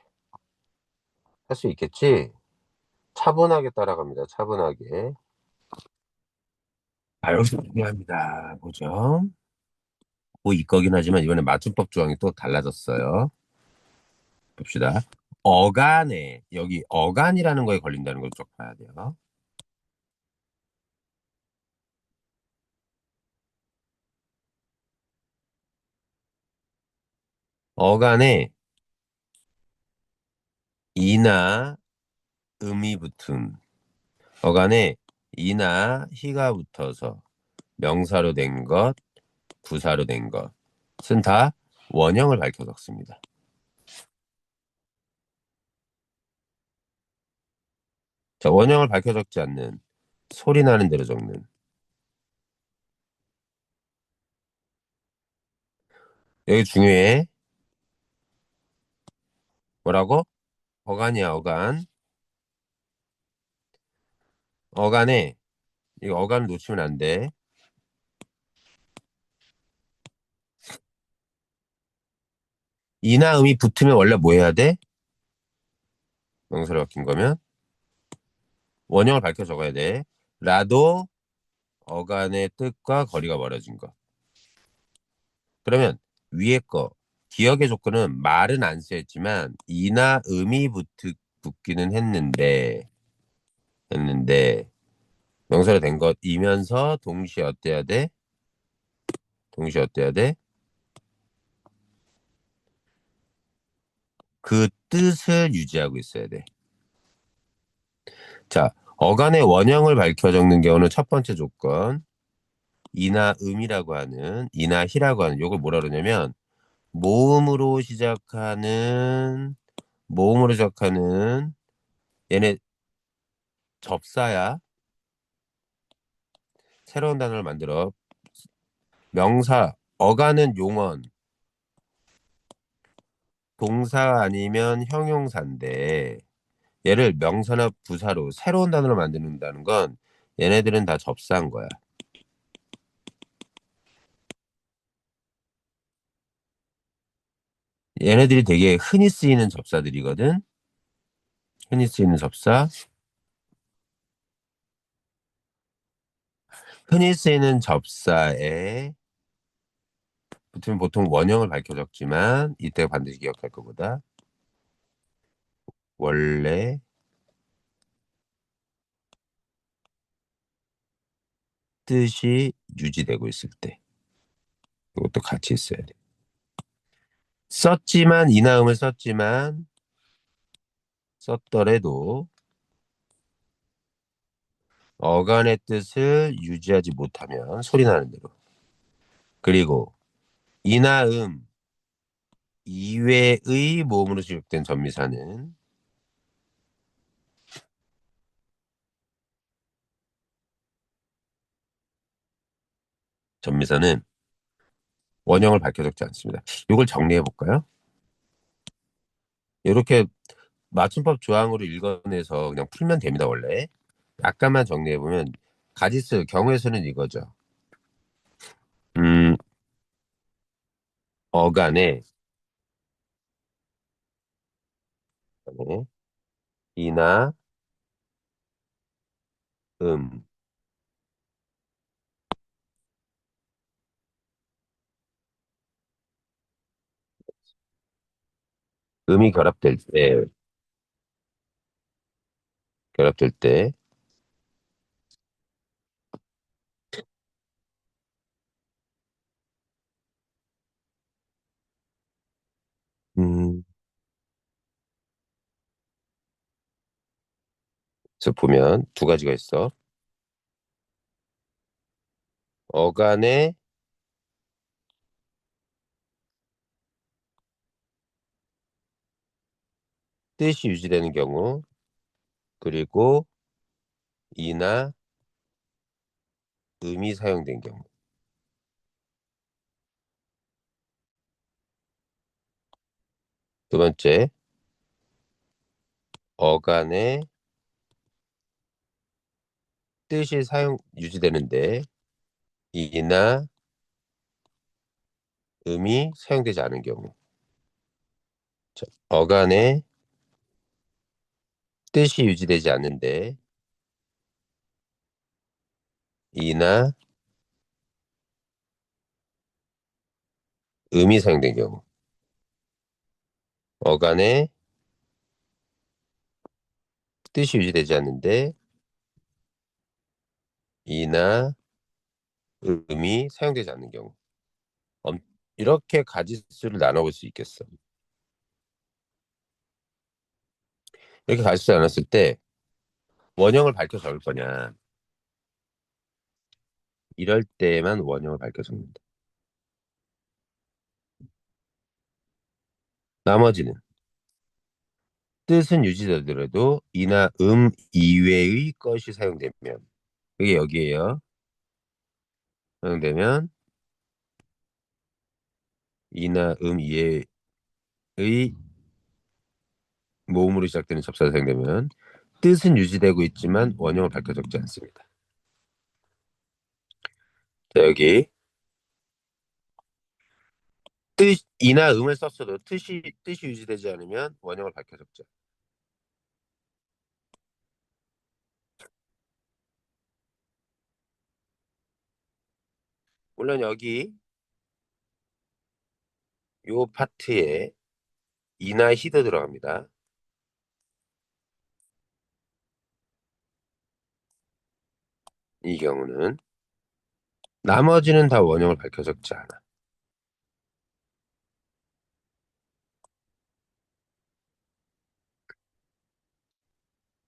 할 수 있겠지? 차분하게 따라갑니다. 차분하게. 아유, 중요합니다. 보죠. 뭐 이거긴 하지만 이번에 맞춤법 조항이 또 달라졌어요. 봅시다. 어간에 여기 어간이라는 거에 걸린다는 걸 꼭 봐야 돼요. 어간에 이나 음이 붙음. 어간에 이나 희가 붙어서 명사로 된 것, 부사로 된 것은 다 원형을 밝혀 적습니다. 자, 원형을 밝혀 적지 않는 소리 나는 대로 적는 여기 중요해. 뭐라고? 어간이야, 어간. 어간에 이 어간을 놓치면 안 돼. 이나 음이 붙으면 원래 뭐 해야 돼? 명사로 바뀐 거면 원형을 밝혀 적어야 돼. 라도 어간의 뜻과 거리가 멀어진 것. 그러면 위에 거 기억의 조건은 말은 안 쓰였지만 이나 음이 붙기는 했는데 명사로 된 것이면서 동시에 어때야 돼? 동시에 어때야 돼? 그 뜻을 유지하고 있어야 돼. 자, 어간의 원형을 밝혀 적는 경우는 첫 번째 조건 이나 음이라고 하는 이나 희라고 하는 요걸 뭐라 그러냐면 모음으로 시작하는 모음으로 시작하는 얘네 접사야. 새로운 단어를 만들어. 명사 어간은 용언 동사 아니면 형용사인데 얘를 명사나 부사로 새로운 단어를 만드는다는 건 얘네들은 다 접사한 거야. 얘네들이 되게 흔히 쓰이는 접사들이거든. 흔히 쓰이는 접사. 흔히 쓰이는 접사에 붙으면 보통 원형을 밝혀 적지만 이때 반드시 기억할 것보다 원래 뜻이 유지되고 있을 때 이것도 같이 있어야 돼. 썼지만 이나음을 썼더라도 어간의 뜻을 유지하지 못하면 소리 나는 대로. 그리고 이나음 이외의 모음으로 시작된 전미사는 원형을 밝혀 적지 않습니다. 이걸 정리해 볼까요? 이렇게 맞춤법 조항으로 읽어내서 그냥 풀면 됩니다, 원래. 약간만 정리해 보면 가지수 경우의 수는 이거죠. 음, 어간에 네, 이나 음 음이 결합될 때 음, 그래서 보면 두 가지가 있어. 어간의 뜻이 유지되는 경우, 그리고 이나 음이 사용된 경우. 두 번째, 어간의 뜻이 유지되는데 이나 음이 사용되지 않은 경우. 자, 어간의 뜻이 유지되지 않는데 이나 음이 사용된 경우. 어간의 뜻이 유지되지 않는데 이나 음이 사용되지 않는 경우. 엄- 이렇게 가지수를 나눠볼 수 있겠어. 이렇게 가지수 나눴을 때 원형을 밝혀 적을 거냐. 이럴 때만 원형을 밝혀 적는다. 나머지는 뜻은 유지되더라도 이나 이외의 것이 사용되면, 그게 여기에요. 사용되면 이나 이외의 모음으로 시작되는 접사가 사용되면 뜻은 유지되고 있지만 원형을 밝혀 적지 않습니다. 자, 여기 이나 음을 썼어도 뜻이 유지되지 않으면 원형을 밝혀 적죠. 물론 여기 요 파트에 이나 히도 들어갑니다. 이 경우는 나머지는 다 원형을 밝혀 적지 않아.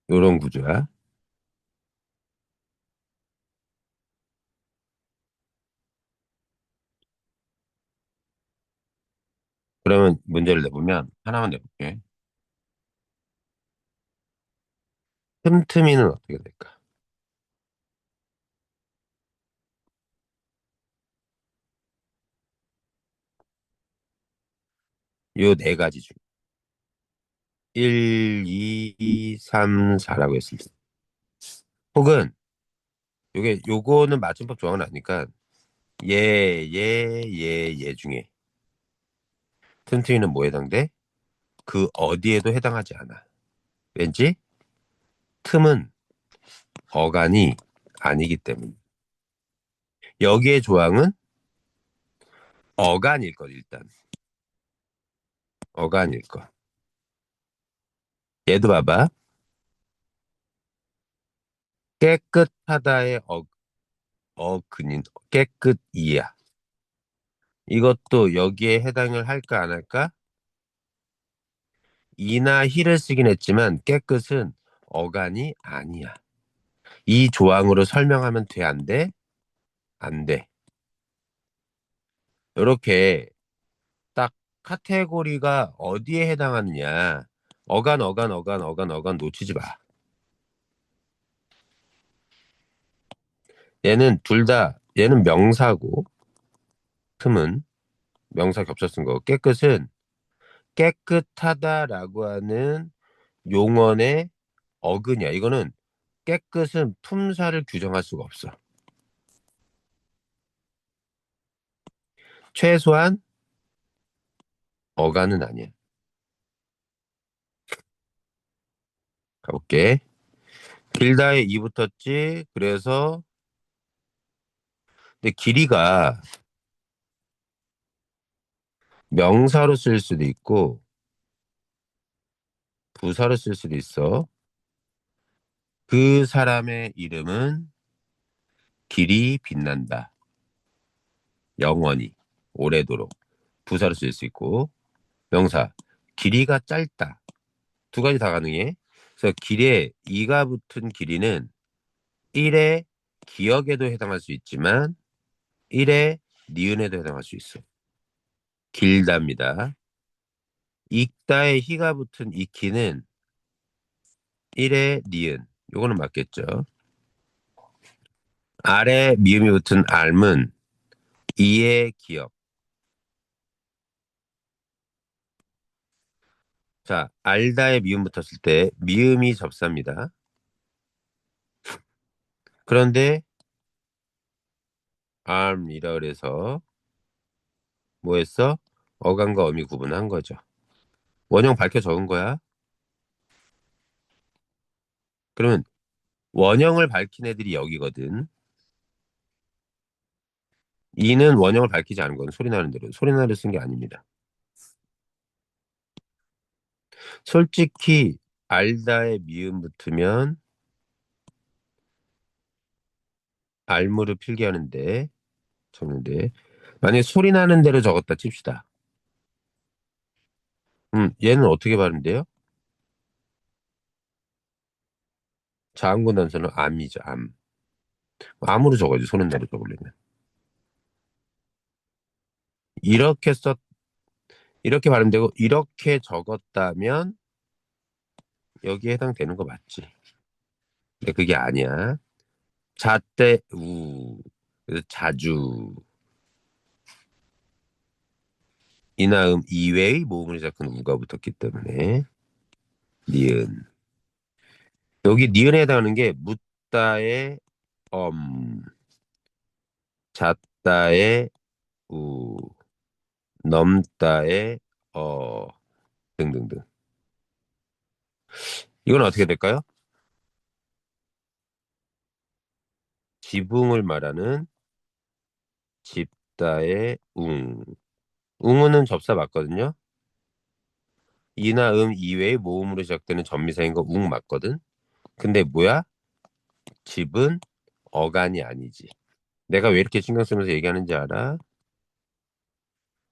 요런 구조야. 그러면 문제를 내보면 하나만 내볼게. 틈틈이는 어떻게 될까? 요 네 가지 중 1, 2, 3, 4라고 했을 때, 혹은 요거는 맞춤법 조항은 아니까 얘 중에 틈틈이는 뭐에 해당돼? 그 어디에도 해당하지 않아. 왠지 틈은 어간이 아니기 때문에. 여기에 조항은 어간일 것, 일단. 어간일 것. 얘도 봐봐. 깨끗하다의 어근인 깨끗이야. 이것도 여기에 해당을 할까 안 할까? 이나 히를 쓰긴 했지만 깨끗은 어간이 아니야. 이 조항으로 설명하면 돼, 안 돼? 안 돼. 이렇게 딱 카테고리가 어디에 해당하느냐. 어간 놓치지 마. 얘는 명사고, 틈은 명사 겹쳐 쓴 거고, 깨끗은 깨끗하다라고 하는 용언의 어근이야. 이거는 깨끗은 품사를 규정할 수가 없어. 최소한 어간은 아니야. 가볼게. 길다에 이 붙었지. 그래서 근데 길이가 명사로 쓸 수도 있고 부사로 쓸 수도 있어. 그 사람의 이름은 길이 빛난다. 영원히 오래도록 부사로 쓸 수 있고 명사 길이가 짧다. 두 가지 다 가능해. 그래서 길에 이가 붙은 길이는 1의 기역에도 해당할 수 있지만 1의 니은에도 해당할 수 있어. 길답니다. 익다에 희가 붙은 익히는 1의 니은. 요거는 맞겠죠. 알에 미음이 붙은 알은 2의 기역. 자, 알다에 미음 붙었을 때 미음이 접사입니다. 그런데 암이라 그래서 뭐 했어? 어간과 어미 구분한 거죠. 원형 밝혀 적은 거야. 그러면 원형을 밝힌 애들이 여기거든. 이는 원형을 밝히지 않은 건 소리 나는 대로 소리 나는 쓴 게 아닙니다. 솔직히 알다에 미음 붙으면 알무를 필게 하는데 적는데 만약에 소리 나는 대로 적었다 칩시다. 얘는 어떻게 발음돼요? 자음군 단서는 암이죠, 암. 암으로 적어야지, 소리 나는 대로 적으려면. 이렇게 썼, 이렇게 발음되고, 이렇게 적었다면, 여기에 해당되는 거 맞지? 근데 그게 아니야. 자때, 그래서 자주. 이나음 이외의 모음을 시작한 우가 붙었기 때문에, 니은. 여기 니은에 해당하는 게, 묻다의 잣다의 우, 넘다의 어, 등등등. 이건 어떻게 될까요? 지붕을 말하는 집다의 웅. 웅은 접사 맞거든요. 이나 이외의 모음으로 시작되는 전미사인 거 웅 맞거든. 근데 뭐야? 집은 어간이 아니지. 내가 왜 이렇게 신경 쓰면서 얘기하는지 알아?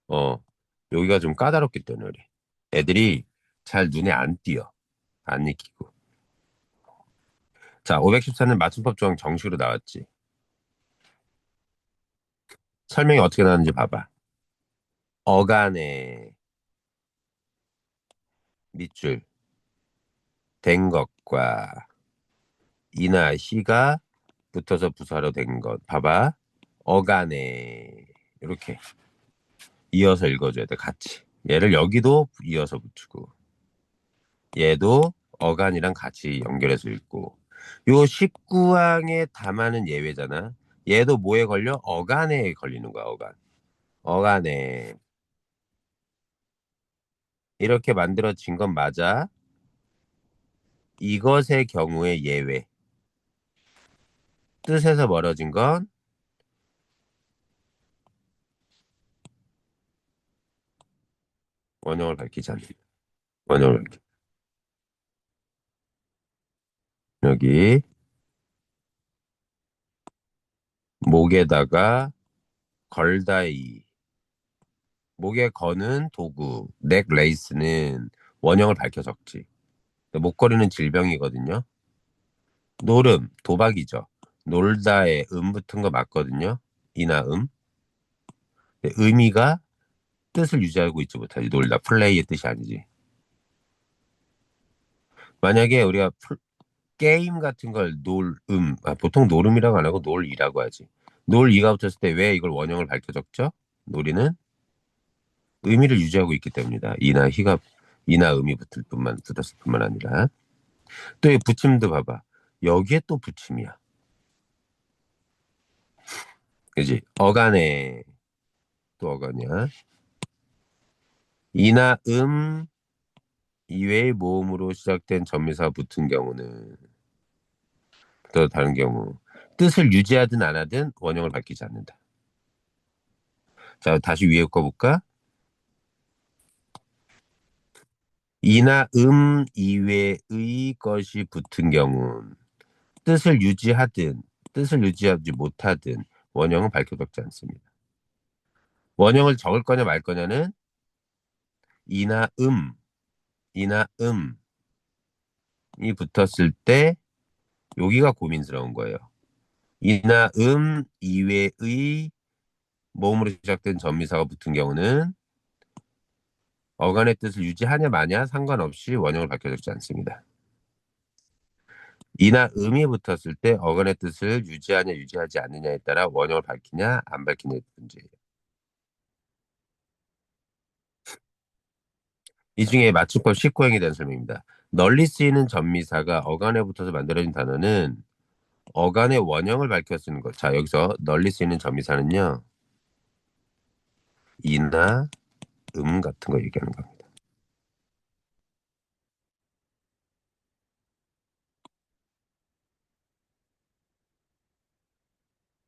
어, 여기가 좀 까다롭기 때문에 그래. 애들이 잘 눈에 안 띄어. 안 익히고. 자, 514는 맞춤법 조항 정식으로 나왔지. 설명이 어떻게 나왔는지 봐봐. 어간의 밑줄 된 것과 이나 시가 붙어서 부사로 된 것. 봐봐. 어간에 이렇게 이어서 읽어줘야 돼. 같이. 얘를 여기도 이어서 붙이고 얘도 어간이랑 같이 연결해서 읽고 요 19항에 담아는 예외잖아. 얘도 뭐에 걸려? 어간에 걸리는 거야. 어간. 어간에 이렇게 만들어진 건 맞아. 이것의 경우에 예외. 뜻에서 멀어진 건 원형을 밝히지 않는다. 원형을 밝히. 여기 목에다가 걸다이 목에 거는 도구 넥 레이스는 원형을 밝혀 적지. 목걸이는 질병이거든요. 노름 도박이죠. 놀다에 붙은 거 맞거든요. 이나 의미가 뜻을 유지하고 있지 못하지. 놀다 플레이의 뜻이 아니지. 만약에 우리가 게임 같은 걸 보통 노름이라고 안 하고 놀이라고 하지. 놀이가 붙었을 때 왜 이걸 원형을 밝혀 적죠? 놀이는 의미를 유지하고 있기 때문이다. 이나 음이 붙었을 뿐만 아니라 또 이 붙임도 봐봐. 여기에 또 붙임이야. 그지? 어간에 또 어간이야. 이나 이외의 모음으로 시작된 전미사가 붙은 경우는 또 다른 경우 뜻을 유지하든 안 하든 원형을 밝히지 않는다. 자, 다시 위에 거 볼까? 이나 이외의 것이 붙은 경우 뜻을 유지하든 뜻을 유지하지 못하든 원형은 밝혀 적지 않습니다. 원형을 적을 거냐 말 거냐는 이나 이나 붙었을 때 여기가 고민스러운 거예요. 이나 이외의 모음으로 시작된 전미사가 붙은 경우는 어간의 뜻을 유지하냐 마냐 상관없이 원형을 밝혀 적지 않습니다. 이나 이 붙었을 때 어간의 뜻을 유지하냐 유지하지 않느냐에 따라 원형을 밝히냐 안 밝히냐의 문제예요. 이 중에 맞춤법 19행에 대한 설명입니다. 널리 쓰이는 전미사가 어간에 붙어서 만들어진 단어는 어간의 원형을 밝혀 쓰는 것. 자, 여기서 널리 쓰이는 전미사는요. 이나 같은 거 얘기하는 겁니다.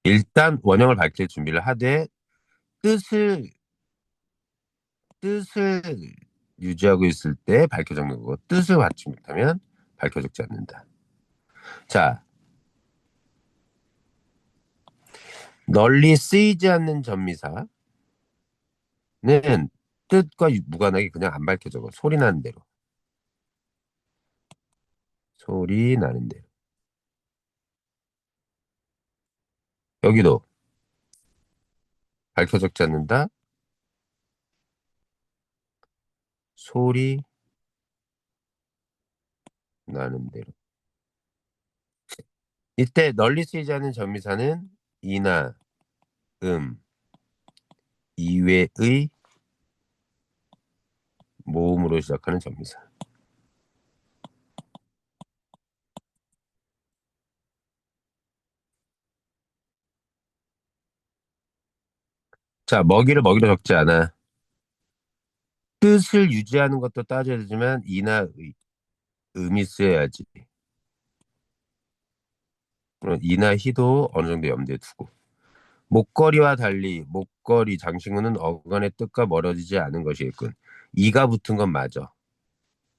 일단 원형을 밝힐 준비를 하되 뜻을 뜻을 유지하고 있을 때 밝혀 적는 거고 뜻을 받지 못하면 밝혀 적지 않는다. 자, 널리 쓰이지 않는 전미사는 뜻과 무관하게 그냥 안 밝혀 적어. 소리 나는 대로. 소리 나는 대로. 여기도 밝혀 적지 않는다. 소리 나는 대로. 이때 널리 쓰이지 않는 전미사는 이나 음 이외의 모음으로 시작하는 전미사. 자, 먹이를 적지 않아. 뜻을 유지하는 것도 따져야 되지만 이나 음이 쓰여야지. 그럼 이나 희도 어느 정도 염두에 두고. 목걸이와 달리 목걸이 장신구는 어간의 뜻과 멀어지지 않은 것이겠군. 이가 붙은 건 맞아.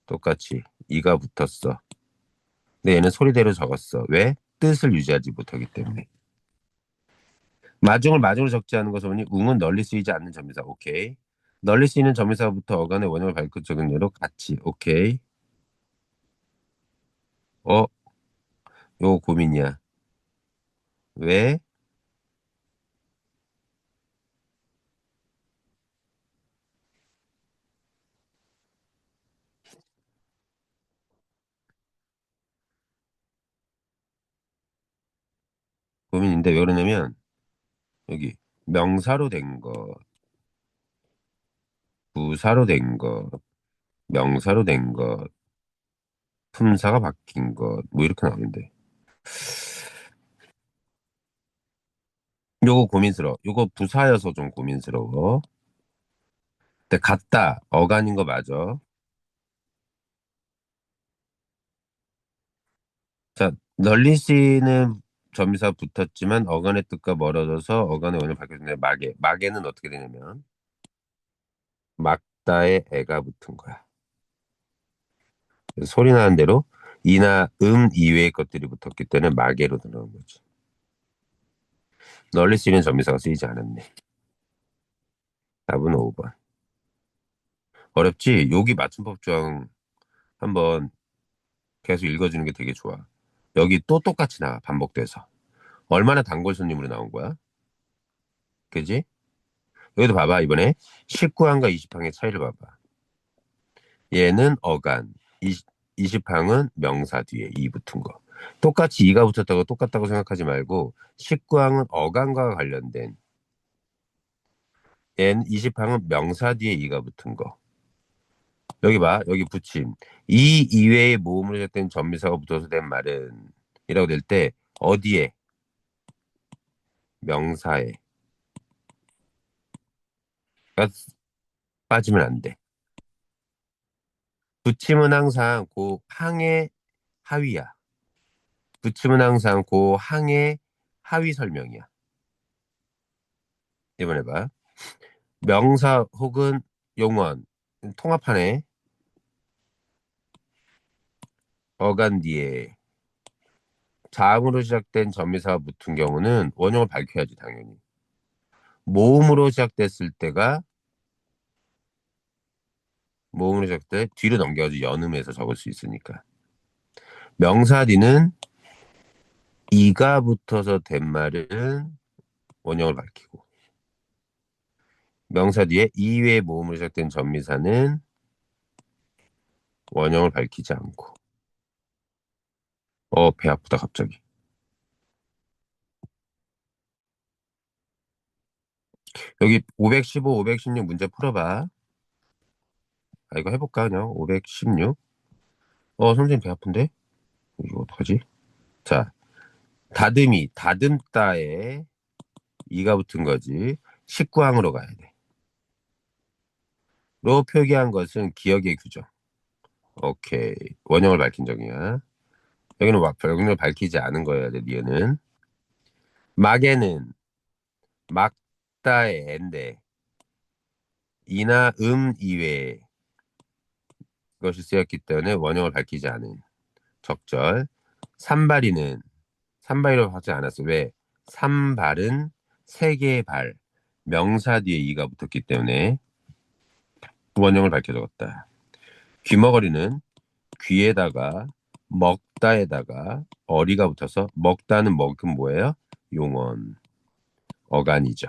똑같이 이가 붙었어. 근데 얘는 소리대로 적었어. 왜? 뜻을 유지하지 못하기 때문에. 마중을 적지 않은 것을 보니 웅은 널리 쓰이지 않는 점이사. 오케이. 널리 쓰이는 점이사부터 어간의 원형을 밝혀 적은 예로 같이. 오케이. 어, 요거 고민이야. 왜? 고민인데 왜 그러냐면 여기 명사로 된 거, 부사로 된 거, 명사로 된 거, 품사가 바뀐 것, 뭐 이렇게 나오는데. 요거 고민스러워. 요거 부사여서 좀 고민스러워. 근데 같다. 어간인 거 맞아. 자, 널리시는 점사 붙었지만 어간의 뜻과 멀어져서 어간의 원을 밝혀주는 마개. 마개는 어떻게 되냐면 막다의 애가 붙은 거야. 그래서 소리 나는 대로 이나 이외의 것들이 붙었기 때문에 마개로 들어간 거지. 널리시는 점사가 쓰이지 않았네. 답은 5번. 어렵지? 여기 맞춤법 조항 한번 계속 읽어주는 게 되게 좋아. 여기 또 똑같이 나와, 반복돼서. 얼마나 단골 손님으로 나온 거야? 그지? 여기도 봐봐, 이번에 19항과 20항의 차이를 봐봐. 얘는 어간, 20항은 명사 뒤에 이 붙은 거. 똑같이 이가 붙었다고 똑같다고 생각하지 말고 19항은 어간과 관련된, 얘는 20항은 명사 뒤에 이가 붙은 거. 여기 봐, 여기 붙임. 이 이외의 모음으로 시작된 전미사가 붙어서 된 말은 이라고 될 때 어디에? 명사에. 빠지면 안 돼. 붙임은 항상 그 항의 하위야. 붙임은 항상 그 항의 하위 설명이야. 이번에 봐. 명사 혹은 용언 통합하네. 어간 뒤에 자음으로 시작된 전미사가 붙은 경우는 원형을 밝혀야지 당연히. 모음으로 시작됐을 때가 모음으로 시작될 때 뒤로 넘겨가지고 연음해서 적을 수 있으니까. 명사 뒤는 이가 붙어서 된 말은 원형을 밝히고, 명사 뒤에 이 외의 모음으로 시작된 전미사는 원형을 밝히지 않고. 배 아프다 갑자기. 여기 515, 516 문제 풀어봐. 이거 해볼까 그냥 516. 선생님 배 아픈데? 이거 어떡하지? 자, 다듬이, 다듬다에 이가 붙은 거지. 식구항으로 가야 돼. 로 표기한 것은 기억의 규정. 오케이. 원형을 밝힌 적이야. 여기는 원형을 밝히지 않은 거여야 돼, 니은은. 막에는 막다의 인데 이나 이외에 것이 쓰였기 때문에 원형을 밝히지 않은 적절. 산발이는 산발이라고 하지 않았어. 왜? 산발은 세 개의 발. 명사 뒤에 이가 붙었기 때문에 원형을 밝혀 적었다. 귀머거리는 귀에다가 먹다에다가 어리가 붙어서 먹다는 먹은 뭐예요? 용언, 어간이죠.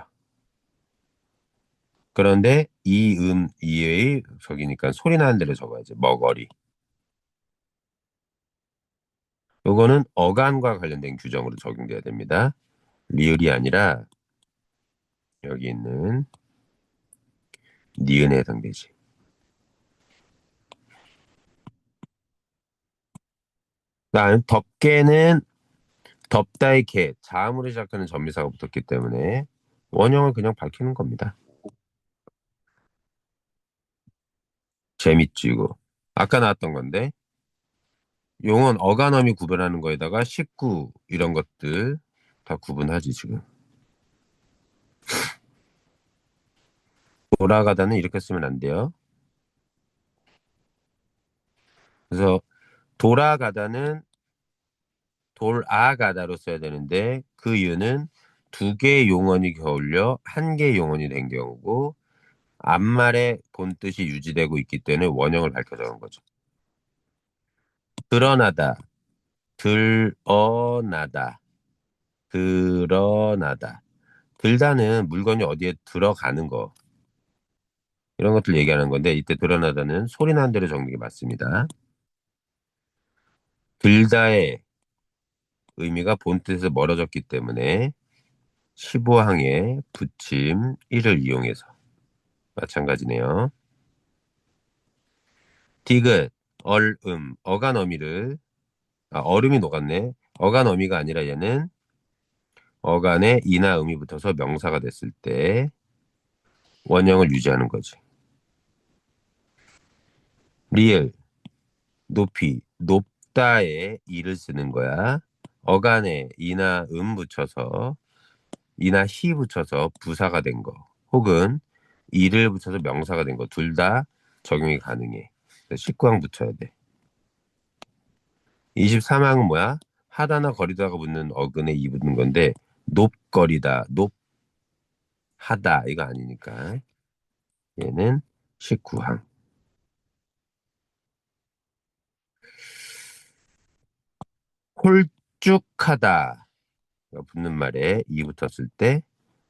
그런데 이의 저기니까 소리 나는 대로 적어야지. 먹어리. 요거는 어간과 관련된 규정으로 적용돼야 됩니다. 리을이 아니라 여기 있는 니은에 해당되지. 다음 덥게는 덥다의 개, 자음으로 시작하는 전미사가 붙었기 때문에 원형을 그냥 밝히는 겁니다. 재밌지 이거. 아까 나왔던 건데 용언 어간어미 구별하는 거에다가 식구 이런 것들 다 구분하지 지금. 돌아가다는 이렇게 쓰면 안 돼요. 그래서 돌아가다는 돌아가다로 써야 되는데 그 이유는 두 개의 용언이 겨울려 한 개의 용언이 된 경우고 앞말의 본뜻이 유지되고 있기 때문에 원형을 밝혀 적은 거죠. 드러나다, 들어나다, 드러나다. 들다는 물건이 어디에 들어가는 거 이런 것들 얘기하는 건데 이때 드러나다는 소리 나는 대로 적는 게 맞습니다. 들다의 의미가 본뜻에서 멀어졌기 때문에 15항에 붙임 1을 이용해서 마찬가지네요. 디귿, 어간어미를 얼음이 녹았네. 어간어미가 아니라 얘는 어간에 이나 음이 붙어서 명사가 됐을 때 원형을 유지하는 거지. 리을, 높이, 높다에 이를 쓰는 거야. 어간에 이나 붙여서 이나 히 붙여서 부사가 된 거. 혹은 이를 붙여서 명사가 된 거. 둘 다 적용이 가능해. 19항 붙여야 돼. 23항은 뭐야? 하다나 거리다가 붙는 어근에 이 붙는 건데 높거리다, 높하다 이거 아니니까 얘는 19항. 홀쭉하다 붙는 말에 이 붙었을 때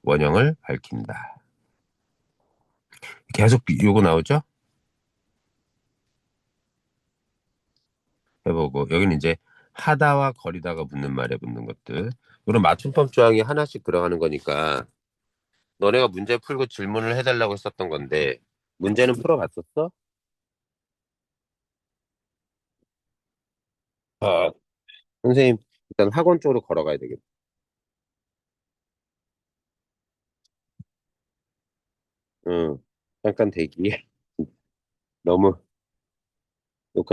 원형을 밝힌다. 계속 요거 나오죠? 해보고 여기는 이제 하다와 거리다가 붙는 말에 붙는 것들 이런 맞춤법 조항이 하나씩 들어가는 거니까 너네가 문제 풀고 질문을 해달라고 했었던 건데 문제는 풀어봤었어? 아, 선생님 일단 학원 쪽으로 걸어가야 되겠다. 응, 잠깐 대기. 너무